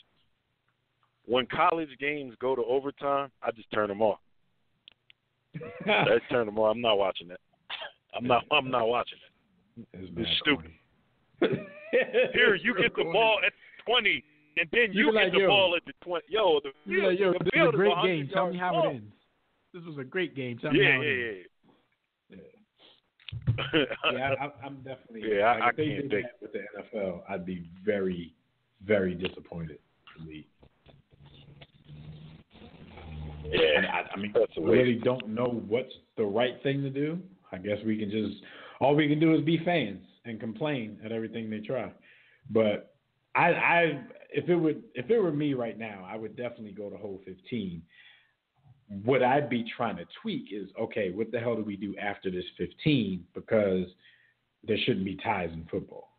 games go to overtime, I just turn them off. I turn them off. I'm not watching that. I'm not watching it. It's stupid. Here, you get the ball at 20. and then you get the ball at the 20. Yo, the field, this is a great game. Tell me how long. it ends. This was a great game. Tell me how it ends. I'm definitely. Yeah, like, I if they can't did think. that with the NFL, I'd be very, very disappointed. Yeah, I mean, I really don't know what's the right thing to do. I guess all we can do is be fans and complain at everything they try. But if it were me right now, I would definitely go to hole 15. What I'd be trying to tweak is, okay, what the hell do we do after this 15? Because there shouldn't be ties in football.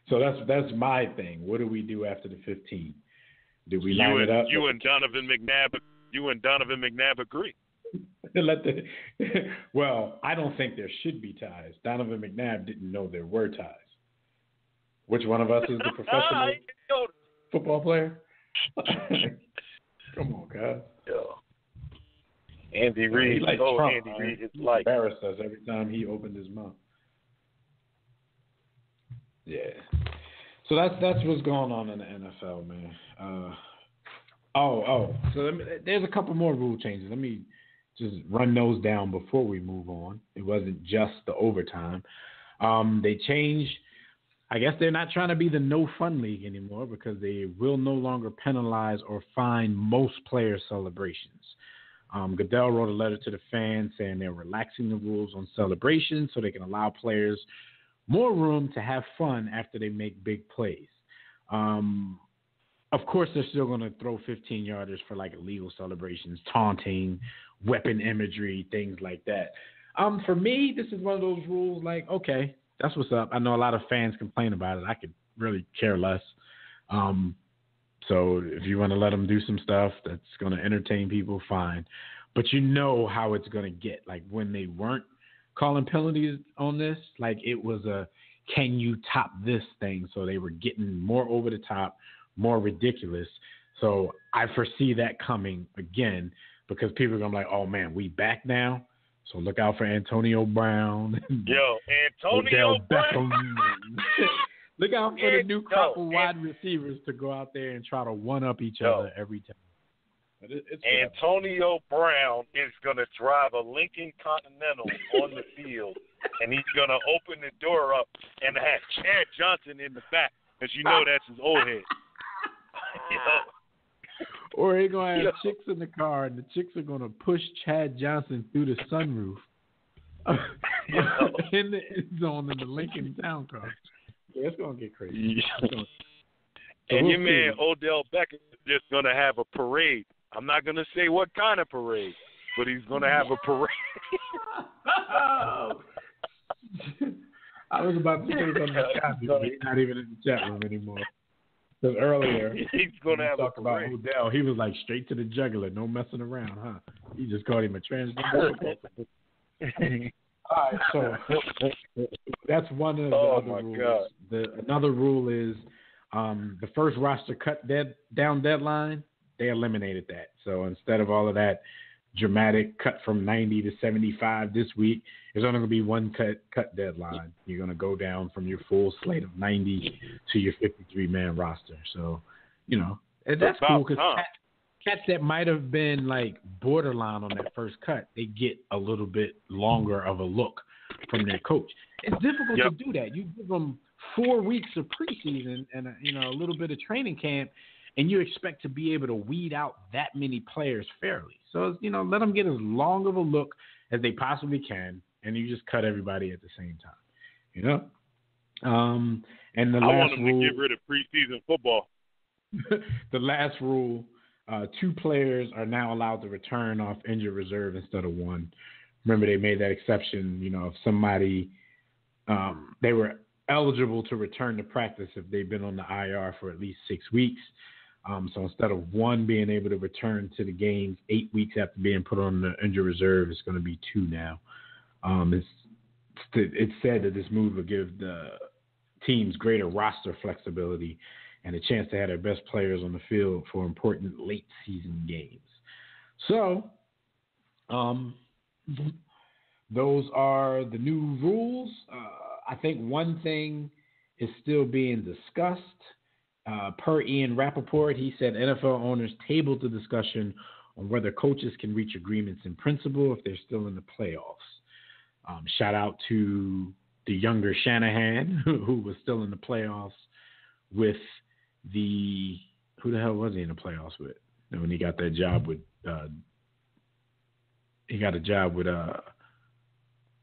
So that's my thing. What do we do after the 15? Do we line it up? You and Donovan McNabb agree. Well, I don't think there should be ties. Donovan McNabb didn't know there were ties. Which one of us is the professional football player? Come on, guys. Andy Reid. Andy Reid is like embarrassed us every time he opened his mouth. Yeah. So that's what's going on in the NFL, man. So there's a couple more rule changes. Let me just run those down before we move on. It wasn't just the overtime. They changed. I guess they're not trying to be the no fun league anymore because they will no longer penalize or fine most player celebrations. Goodell wrote a letter to the fans saying they're relaxing the rules on celebrations so they can allow players more room to have fun after they make big plays. Of course, they're still going to throw 15-yarders for like illegal celebrations, taunting, weapon imagery, things like that. For me, this is one of those rules like, okay, that's what's up. I know a lot of fans complain about it. I could really care less. So if you want to let them do some stuff that's going to entertain people, fine. But you know how it's going to get. Like when they weren't calling penalties on this, like it was a can you top this thing? So they were getting more over the top, more ridiculous. So I foresee that coming again because people are going to be like, oh, man, we back now. So look out for Antonio Brown. Antonio Beckham. Look out for the new crop of wide receivers to go out there and try to one-up each other every time. But Antonio Brown is going to drive a Lincoln Continental on the field, and he's going to open the door up and have Chad Johnson in the back, because you know that's his old head. Or they're going to have chicks in the car, and the chicks are going to push Chad Johnson through the sunroof in the end zone in the Lincoln Town Car. Yeah, it's going to get crazy. And your man Odell Beckham is just going to have a parade. I'm not going to say what kind of parade, but he's going to have a parade. I was about to say something to Cosby, but he's not even in the chat room anymore. Because earlier, he's going to have talk about Odell. He was like straight to the jugular, no messing around, huh? He just called him a transgender. All right, so that's one of the other rules. Another rule is the first roster cut down deadline. They eliminated that. So instead of all of that dramatic cut from 90 to 75 this week, there's only going to be one cut deadline. You're going to go down from your full slate of 90 to your 53-man roster. So, you know, and that's cool because cats that might have been like borderline on that first cut, they get a little bit longer of a look from their coach. It's difficult to do that. You give them 4 weeks of preseason and a little bit of training camp, and you expect to be able to weed out that many players fairly. So, let them get as long of a look as they possibly can, and you just cut everybody at the same time, And the last I want them rule, to get rid of preseason football. The last rule, 2 players are now allowed to return off injured reserve instead of 1. Remember, they made that exception, if somebody, they were eligible to return to practice if they've been on the IR for at least 6 weeks. So instead of 1 being able to return to the games 8 weeks after being put on the injured reserve, it's going to be 2 now. It's said that this move will give the teams greater roster flexibility and a chance to have their best players on the field for important late season games. So, those are the new rules. I think one thing is still being discussed, Per Ian Rappaport, he said NFL owners tabled the discussion on whether coaches can reach agreements in principle if they're still in the playoffs. Shout out to the younger Shanahan, who was still in the playoffs with who the hell was he in the playoffs with? When he got that job with,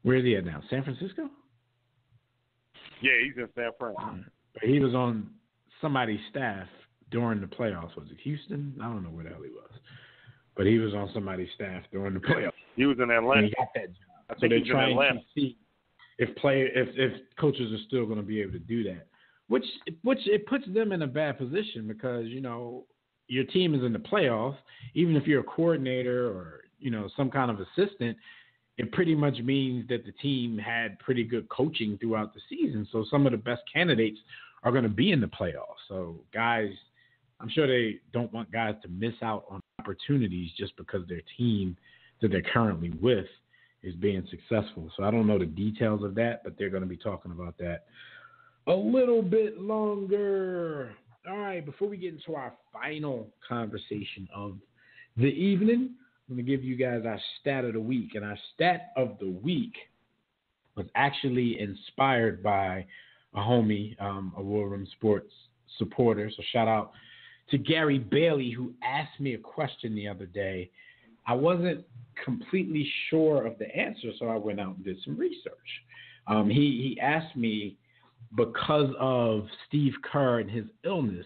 where is he at now? San Francisco? Yeah, he's in San Fran. But he was on somebody's staff during the playoffs. Was it Houston? I don't know where the hell he was. But he was on somebody's staff during the playoffs. He was in Atlanta. And he got that job. So they're trying to see if coaches are still going to be able to do that. Which it puts them in a bad position because, your team is in the playoffs. Even if you're a coordinator or, some kind of assistant, it pretty much means that the team had pretty good coaching throughout the season. So some of the best candidates are going to be in the playoffs. So guys, I'm sure they don't want guys to miss out on opportunities just because their team that they're currently with is being successful. So I don't know the details of that, but they're going to be talking about that a little bit longer. All right, before we get into our final conversation of the evening, I'm going to give you guys our stat of the week. And our stat of the week was actually inspired by a homie, a War Room Sports supporter. So shout out to Gary Bailey, who asked me a question the other day. I wasn't completely sure of the answer, so I went out and did some research. He asked me, because of Steve Kerr and his illness,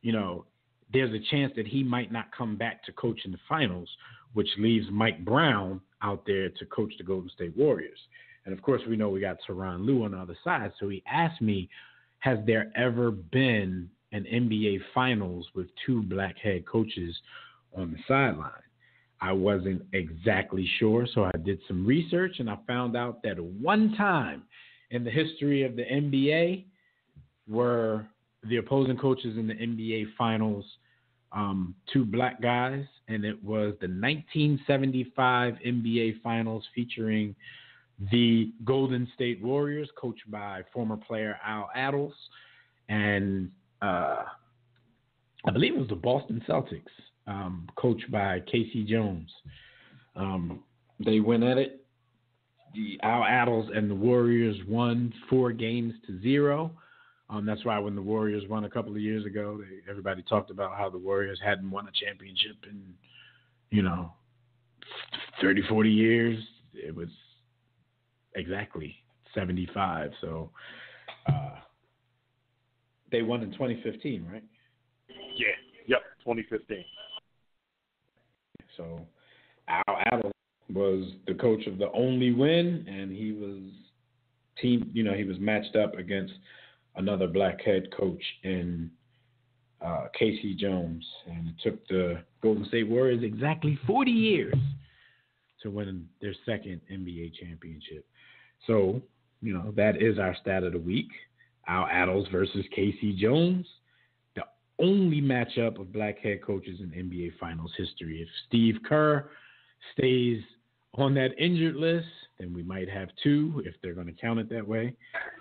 there's a chance that he might not come back to coach in the finals, which leaves Mike Brown out there to coach the Golden State Warriors. And, of course, we know we got Tyronn Lue on the other side. So he asked me, has there ever been an NBA Finals with two black head coaches on the sideline? I wasn't exactly sure, so I did some research, and I found out that one time in the history of the NBA were the opposing coaches in the NBA Finals, two black guys, and it was the 1975 NBA Finals featuring the Golden State Warriors, coached by former player Al Attles, and I believe it was the Boston Celtics, coached by Casey Jones. They went at it. The Al Attles and the Warriors won 4-0. That's why when the Warriors won a couple of years ago, everybody talked about how the Warriors hadn't won a championship in, 30, 40 years. It was exactly 75. So they won in 2015, right? Yeah. Yep. 2015. So Al Attles was the coach of the only win, and he was he was matched up against another black head coach in Casey Jones, and it took the Golden State Warriors exactly 40 years to win their second NBA championship. So, that is our stat of the week. Al Attles versus Casey Jones, the only matchup of black head coaches in NBA Finals history. If Steve Kerr stays on that injured list, then we might have two, if they're going to count it that way,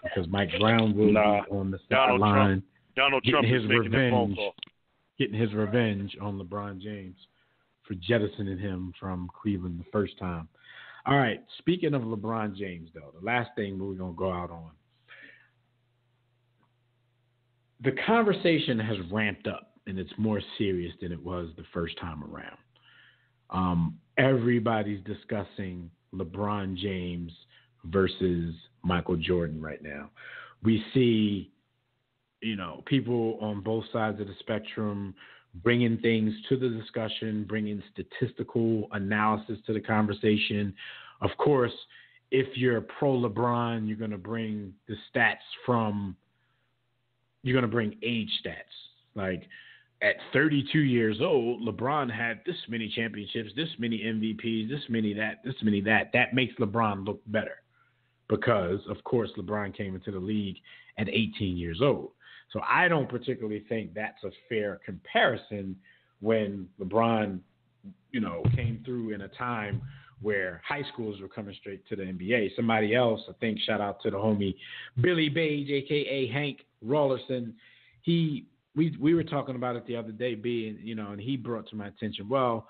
because Mike Brown will be on the sideline getting his revenge on LeBron James for jettisoning him from Cleveland the first time. All right, speaking of LeBron James, though, the last thing we're going to go out on. The conversation has ramped up, and it's more serious than it was the first time around. Everybody's discussing LeBron James versus Michael Jordan right now. We see, people on both sides of the spectrum bringing things to the discussion, bringing statistical analysis to the conversation. Of course, if you're pro LeBron, you're going to bring the stats you're going to bring age stats. Like, at 32 years old, LeBron had this many championships, this many MVPs, this many that. That makes LeBron look better because, of course, LeBron came into the league at 18 years old. So I don't particularly think that's a fair comparison when LeBron, came through in a time where high schools were coming straight to the NBA. Somebody else, I think, shout out to the homie Billy Page, a.k.a. Hank Rawlerson, he we were talking about it the other day, B, and he brought to my attention, well,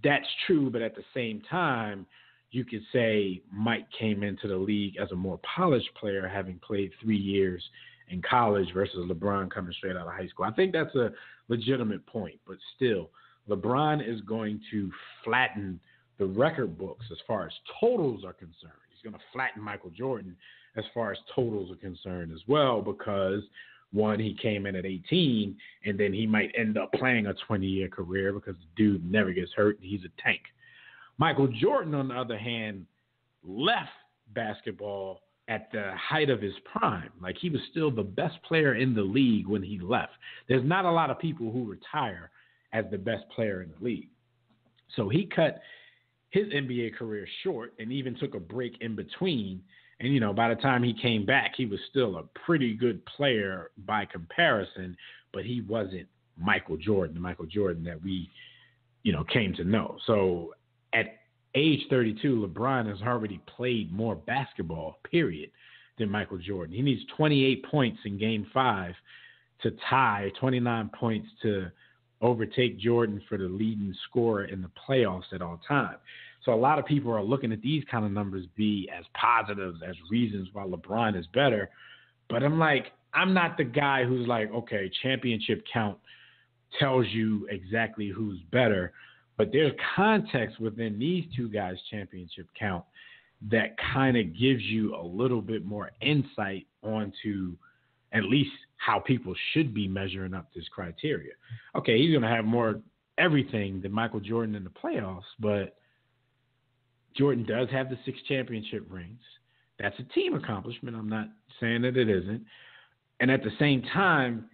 that's true, but at the same time, you could say Mike came into the league as a more polished player, having played 3 years in college versus LeBron coming straight out of high school. I think that's a legitimate point, but still, LeBron is going to flatten the record books as far as totals are concerned. He's going to flatten Michael Jordan as far as totals are concerned as well, because one, he came in at 18, and then he might end up playing a 20-year career because the dude never gets hurt. He's a tank. Michael Jordan, on the other hand, left basketball at the height of his prime. Like, he was still the best player in the league when he left. There's not a lot of people who retire as the best player in the league. So he cut his NBA career short and even took a break in between. And, by the time he came back, he was still a pretty good player by comparison, but he wasn't Michael Jordan, the Michael Jordan that we, came to know. So at age 32, LeBron has already played more basketball, period, than Michael Jordan. He needs 28 points in Game 5 to tie, 29 points to overtake Jordan for the leading scorer in the playoffs at all time. So a lot of people are looking at these kind of numbers as positives, as reasons why LeBron is better. But I'm not the guy who's like, okay, championship count tells you exactly who's better. But there's context within these two guys' championship count that kind of gives you a little bit more insight onto at least how people should be measuring up this criteria. Okay, he's going to have more everything than Michael Jordan in the playoffs, but Jordan does have the 6 championship rings. That's a team accomplishment. I'm not saying that it isn't. And at the same time,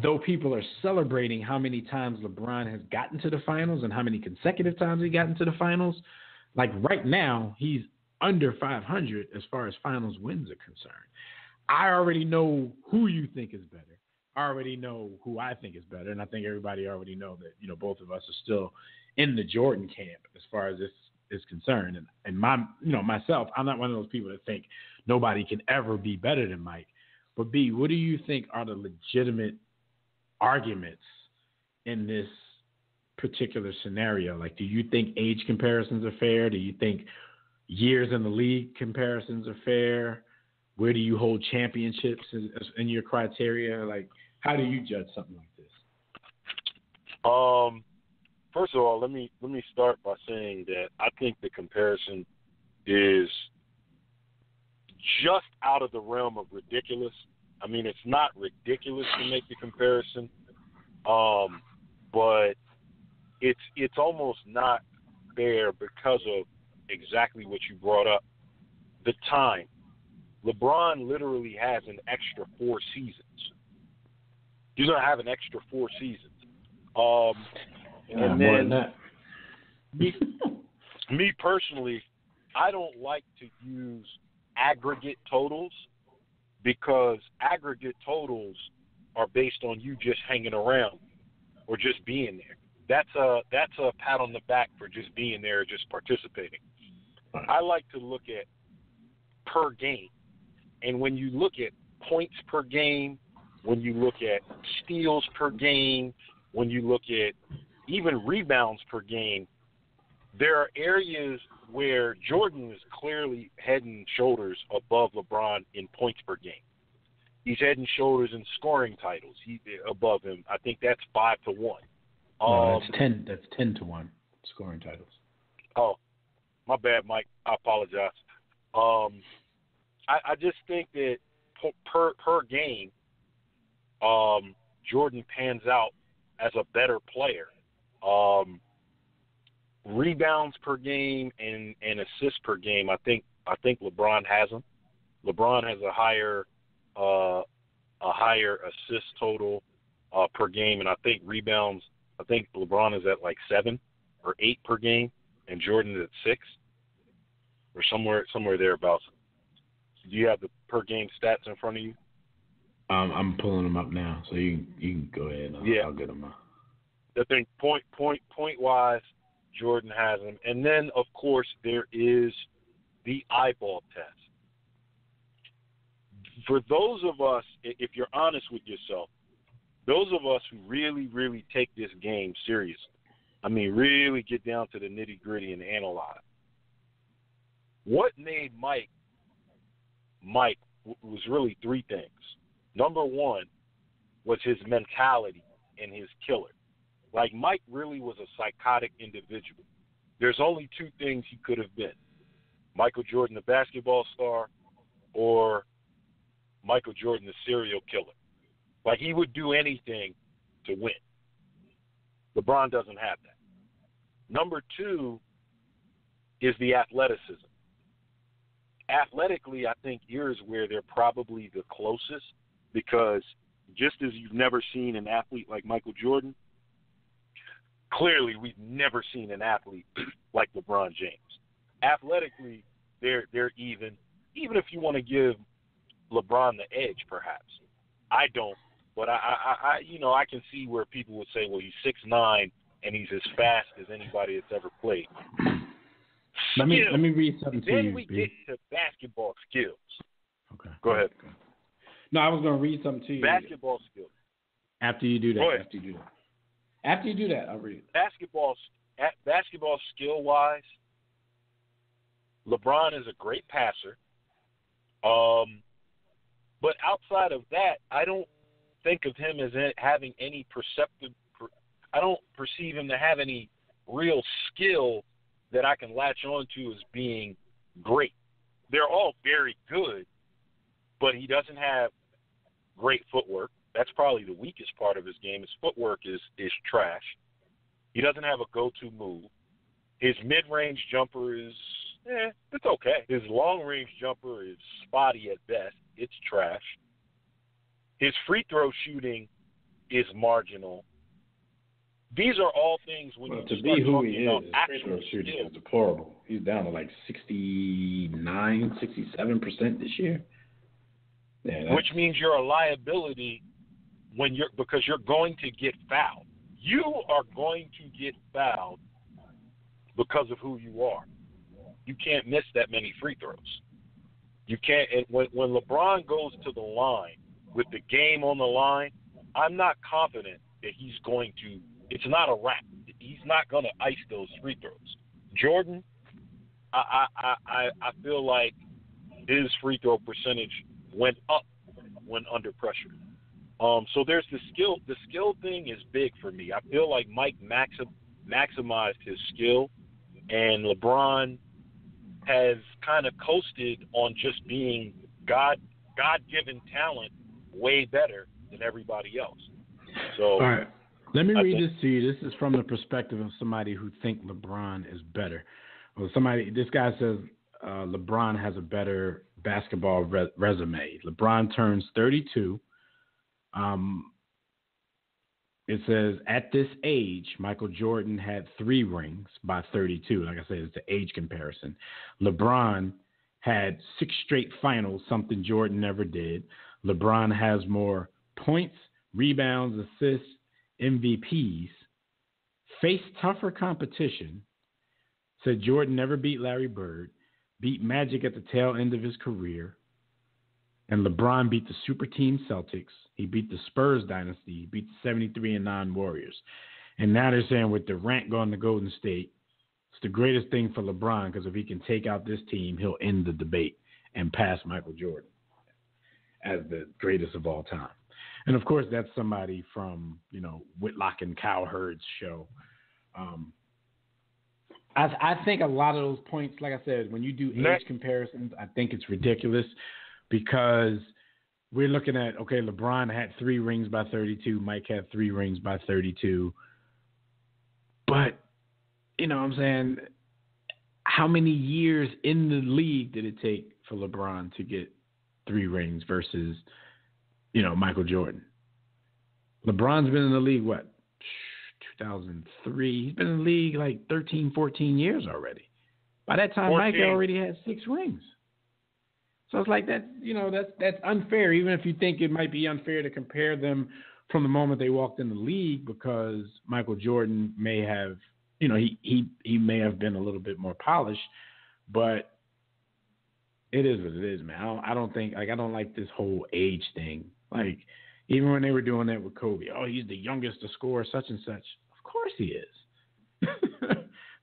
though people are celebrating how many times LeBron has gotten to the finals and how many consecutive times he got into the finals, like right now, he's under 500 as far as finals wins are concerned. I already know who you think is better. I already know who I think is better. And I think everybody already know that, both of us are still in the Jordan camp as far as this is concerned. And myself, I'm not one of those people that think nobody can ever be better than Mike. But B, what do you think are the legitimate arguments in this particular scenario? Like, do you think age comparisons are fair? Do you think years in the league comparisons are fair? Where do you hold championships in your criteria? Like, how do you judge something like this? First of all, let me start by saying that I think the comparison is just out of the realm of ridiculous. I mean, it's not ridiculous to make the comparison, but it's almost not fair because of exactly what you brought up. The time. LeBron literally has an extra 4 seasons. He's going to have an extra 4 seasons. And then me personally, I don't like to use aggregate totals because aggregate totals are based on you just hanging around or just being there. That's a pat on the back for just being there or just participating. I like to look at per game. And when you look at points per game, when you look at steals per game, when you look at even rebounds per game, there are areas where Jordan is clearly head and shoulders above LeBron in points per game. He's head and shoulders in scoring titles. He's above him. I think that's 5-1. No, that's 10. That's 10-1 scoring titles. Oh, my bad, Mike. I apologize. I just think that per game, Jordan pans out as a better player. Rebounds per game and assists per game, I think LeBron has them. LeBron has a higher assist total per game, and I think rebounds. I think LeBron is at like 7 or 8 per game, and Jordan is at 6 or somewhere thereabouts. Do you have the per game stats in front of you? I'm pulling them up now, so you can go ahead. I'll get them up. I think point wise, Jordan has them, and then of course there is the eyeball test. For those of us, if you're honest with yourself, those of us who really, really take this game seriously, I mean, really get down to the nitty-gritty and analyze, what made Mike was really three things. Number one was his mentality and his killer. Like, Mike really was a psychotic individual. There's only two things he could have been: Michael Jordan, the basketball star, or Michael Jordan, the serial killer. Like, he would do anything to win. LeBron doesn't have that. Number two is the athleticism. Athletically, I think here's where they're probably the closest, because just as you've never seen an athlete like Michael Jordan, clearly we've never seen an athlete like LeBron James. Athletically, they're even if you want to give LeBron the edge, perhaps. I don't, but I can see where people would say, well, he's 6'9" and he's as fast as anybody that's ever played. Let me read something to you. Then we get to basketball skills. Okay. Go ahead. Okay. No, I was going to read something to you. Basketball skills. After you do that. Go ahead. After you do that, I'll read it. Basketball skill-wise, LeBron is a great passer. But outside of that, I don't think of him as having any I don't perceive him to have any real skill that I can latch on to as being great. They're all very good, but he doesn't have great footwork. That's probably the weakest part of his game. His footwork is trash. He doesn't have a go-to move. His mid-range jumper is, it's okay. His long-range jumper is spotty at best. It's trash. His free throw shooting is marginal. These are all things when you to start be who talking he about is, actual shooting skill. is deplorable. He's down to like 69, 67% this year. Yeah, Which means you're a liability because you're going to get fouled. You are going to get fouled because of who you are. You can't miss that many free throws. You can't. And when LeBron goes to the line with the game on the line, I'm not confident that he's going to. It's not a wrap. He's not going to ice those free throws. Jordan, I feel like his free throw percentage went up when under pressure. So there's the skill. The skill thing is big for me. I feel like Mike maximized his skill, and LeBron has kind of coasted on just being God-given talent way better than everybody else. So, all right. Let me read this to you. This is from the perspective of somebody who thinks LeBron is better. Well, this guy says LeBron has a better basketball resume. LeBron turns 32. It says, at this age, Michael Jordan had 3 rings by 32. Like I said, it's the age comparison. LeBron had 6 straight finals, something Jordan never did. LeBron has more points, rebounds, assists, MVPs, faced tougher competition. Said Jordan never beat Larry Bird, beat Magic at the tail end of his career, and LeBron beat the super team Celtics. He beat the Spurs dynasty. He beat the 73-9 Warriors. And now they're saying with Durant going to Golden State, it's the greatest thing for LeBron because if he can take out this team, he'll end the debate and pass Michael Jordan as the greatest of all time. And, of course, that's somebody from, Whitlock and Cowherd's show. I think a lot of those points, like I said, when you do age comparisons, I think it's ridiculous because we're looking at, okay, LeBron had 3 rings by 32. Mike had 3 rings by 32. But, you know what I'm saying, how many years in the league did it take for LeBron to get 3 rings versus, Michael Jordan? LeBron's been in the league, 2003. He's been in the league like 13, 14 years already. By that time, 14. Mike already had 6 rings. So it's like that, that's unfair, even if you think it might be unfair to compare them from the moment they walked in the league because Michael Jordan may have, he may have been a little bit more polished, but it is what it is, man. I don't like this whole age thing. Like, Even when they were doing that with Kobe. Oh, he's the youngest to score such and such. Of course he is.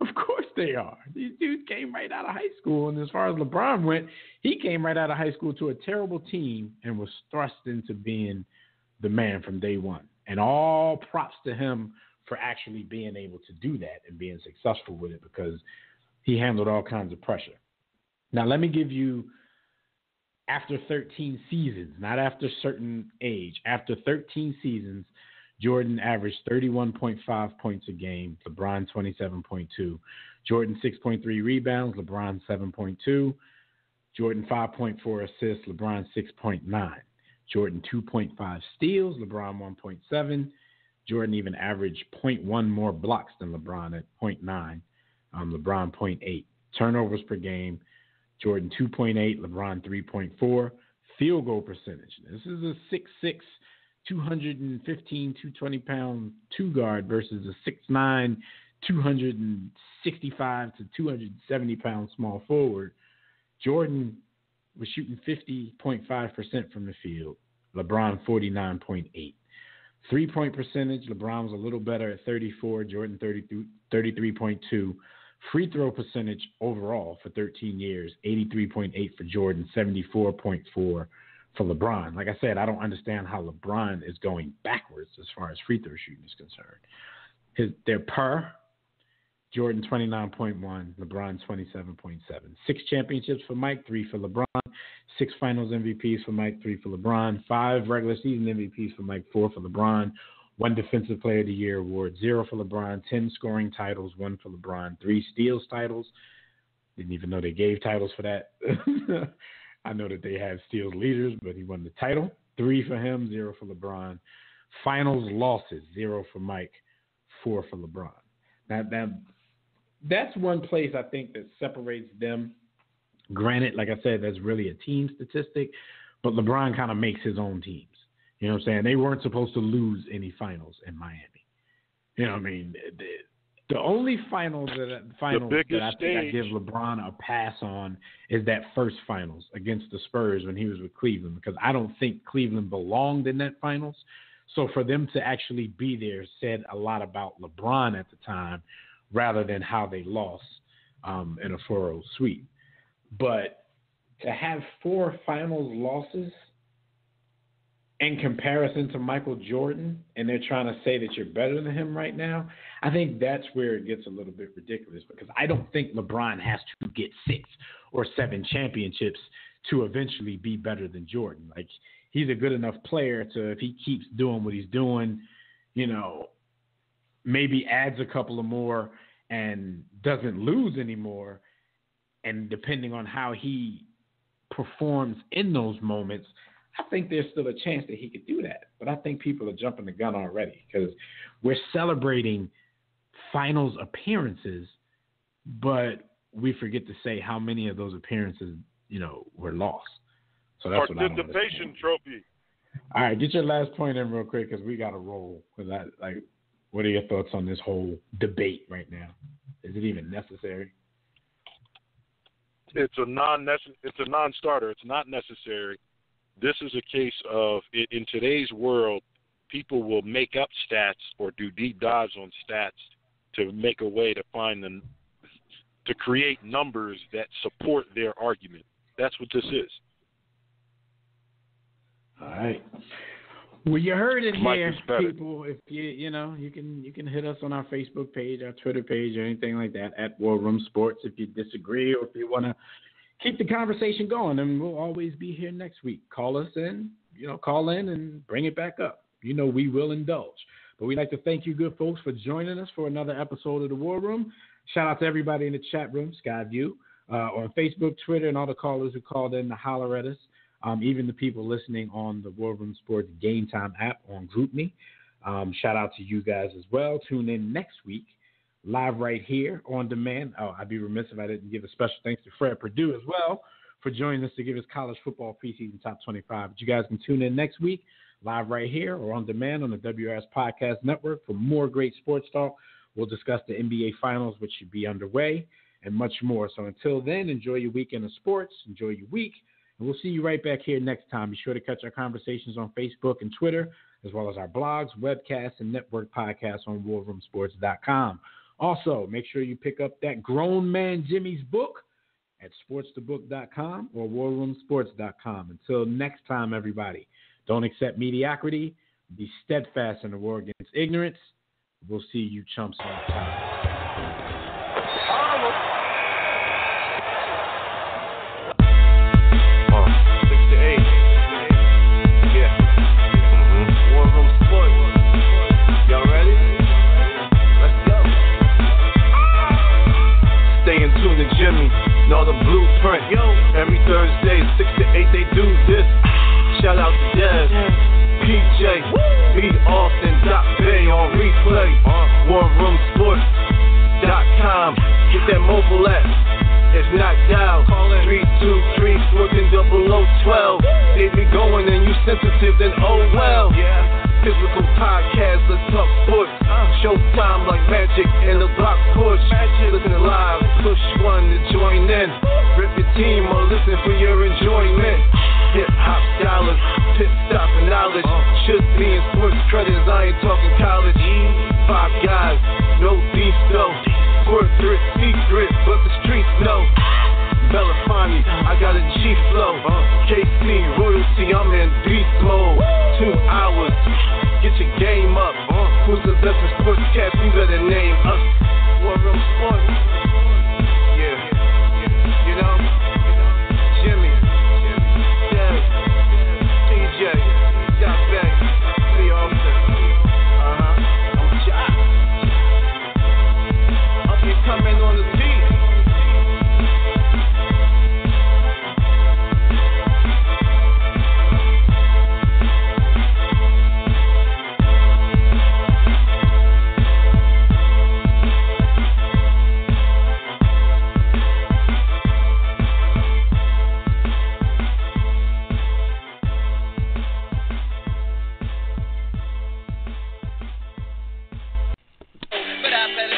Of course they are. These dudes came right out of high school, and as far as LeBron went, he came right out of high school to a terrible team and was thrust into being the man from day one. And all props to him for actually being able to do that and being successful with it, because he handled all kinds of pressure. Now, let me give you, after 13 seasons, not after a certain age, after 13 seasons, Jordan averaged 31.5 points a game, LeBron 27.2. Jordan 6.3 rebounds, LeBron 7.2. Jordan 5.4 assists, LeBron 6.9. Jordan 2.5 steals, LeBron 1.7. Jordan even averaged 0.1 more blocks than LeBron at 0.9. LeBron 0.8. Turnovers per game, Jordan 2.8, LeBron 3.4. Field goal percentage. This is a 6'6", 215, 220-pound two-guard versus a 6'9", 265 to 270-pound small forward. Jordan was shooting 50.5% from the field. LeBron 49.8. Three-point percentage, LeBron was a little better at 34, Jordan 33.2. Free throw percentage overall for 13 years, 83.8 for Jordan, 74.4 for LeBron. Like I said, I don't understand how LeBron is going backwards as far as free throw shooting is concerned. Their per, Jordan 29.1, LeBron 27.7. 6 championships for Mike, 3 for LeBron. 6 finals MVPs for Mike, 3 for LeBron. 5 regular season MVPs for Mike, 4 for LeBron. 1 Defensive Player of the Year award, 0 for LeBron. 10 scoring titles, 1 for LeBron. 3 steals titles. Didn't even know they gave titles for that. I know that they have steals leaders, but he won the title. 3 for him, 0 for LeBron. Finals losses, 0 for Mike, 4 for LeBron. Now that's one place I think that separates them. Granted, like I said, that's really a team statistic, but LeBron kind of makes his own teams. You know what I'm saying? They weren't supposed to lose any finals in Miami. You know what I mean? The only finals that I think I give LeBron a pass on is that first finals against the Spurs when he was with Cleveland, because I don't think Cleveland belonged in that finals. So for them to actually be there said a lot about LeBron at the time rather than how they lost in a 4-0 sweep. But to have 4 finals losses in comparison to Michael Jordan, and they're trying to say that you're better than him right now, I think that's where it gets a little bit ridiculous, because I don't think LeBron has to get 6 or 7 championships to eventually be better than Jordan. Like, he's a good enough player to, if he keeps doing what he's doing, you know, maybe adds a couple of more and doesn't lose anymore, and depending on how he performs in those moments, I think there's still a chance that he could do that. But I think people are jumping the gun already, because we're celebrating finals appearances, but we forget to say how many of those appearances, you know, were lost. So that's what I want to say. Participation trophy. All right, get your last point in real quick, because we got to roll. What are your thoughts on this whole debate right now? Is it even necessary? It's a non-starter. It's not necessary. This is a case of, in today's world, people will make up stats or do deep dives on stats to make a way to to create numbers that support their argument. That's what this is. All right. Well, you heard it here, people. If you can hit us on our Facebook page, our Twitter page, or anything like that at War Room Sports if you disagree or if you want to keep the conversation going, and we'll always be here next week. Call us in, call in and bring it back up. We will indulge. But we'd like to thank you good folks for joining us for another episode of the War Room. Shout out to everybody in the chat room, Skyview, on Facebook, Twitter, and all the callers who called in to holler at us. Even the people listening on the War Room Sports Game Time app on GroupMe. Shout out to you guys as well. Tune in next week, live right here on demand. Oh, I'd be remiss if I didn't give a special thanks to Fred Perdue as well for joining us to give us college football preseason top 25. But you guys can tune in next week, live right here or on demand on the WRS Podcast Network for more great sports talk. We'll discuss the NBA Finals, which should be underway, and much more. So until then, enjoy your weekend of sports. Enjoy your week. And we'll see you right back here next time. Be sure to catch our conversations on Facebook and Twitter, as well as our blogs, webcasts, and network podcasts on WarRoomSports.com. Also, make sure you pick up that Grown Man Jimmy's book at SportsToBook.com or WarRoomSports.com. Until next time, everybody, don't accept mediocrity. Be steadfast in the war against ignorance. We'll see you chumps on top. 6 to 8. Yeah. War Room Sports. Y'all ready? Let's go. Stay in tune to Jimmy. Know the blueprint. Yo. Every Thursday, 6 to 8, they do this. Shout out to Dev, PJ, B. Austin, Bay on replay. WarRoomSports.com. Get that mobile app. If not, dial 323-1400-12. They be going and you sensitive, then oh well. Physical podcast, let's talk sports. Showtime like magic in the block push. Listen live, push one to join in. Rip your team or listen for your enjoyment. Hip-hop scholars, pit stop and knowledge. Should be in sports credits, I ain't talking college. 5 guys, no beef though. Corporate secret, but the streets know. Belafonte, I got a G flow. KC, royalty, I'm in beast mode. 2 hours, get your game up. Who's the best in sportscast? You better name us. War Room Sports. Yeah, you know, Jimmy, Dev, PJ, Jack Bay, B. Austin. I'm Jack. Up here coming on the beat.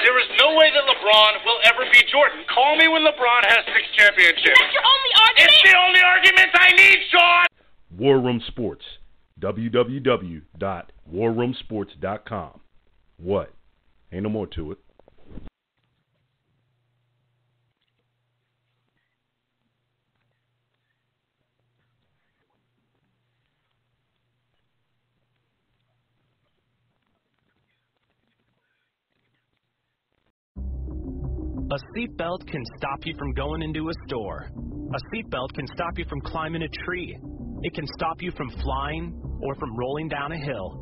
There is no way that LeBron will ever be Jordan. Call me when LeBron has 6 championships. Is that your only argument? It's the only argument I need, Sean! War Room Sports. www.warroomsports.com. What? Ain't no more to it. A seatbelt can stop you from going into a store. A seatbelt can stop you from climbing a tree. It can stop you from flying or from rolling down a hill.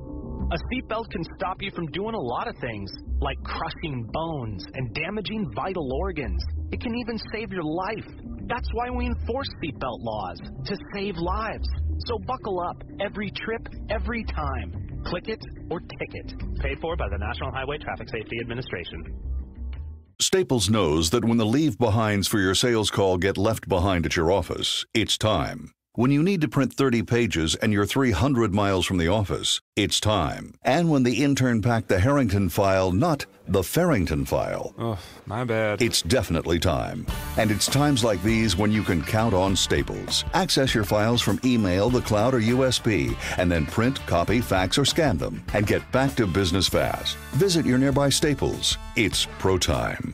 A seatbelt can stop you from doing a lot of things, like crushing bones and damaging vital organs. It can even save your life. That's why we enforce seatbelt laws, to save lives. So buckle up every trip, every time. Click it or ticket. Paid for by the National Highway Traffic Safety Administration. Staples knows that when the leave-behinds for your sales call get left behind at your office, it's time. When you need to print 30 pages and you're 300 miles from the office, it's time. And when the intern packed the Harrington file, not the Farrington file. Oh, my bad. It's definitely time. And it's times like these when you can count on Staples. Access your files from email, the cloud, or USB, and then print, copy, fax, or scan them, and get back to business fast. Visit your nearby Staples. It's pro time.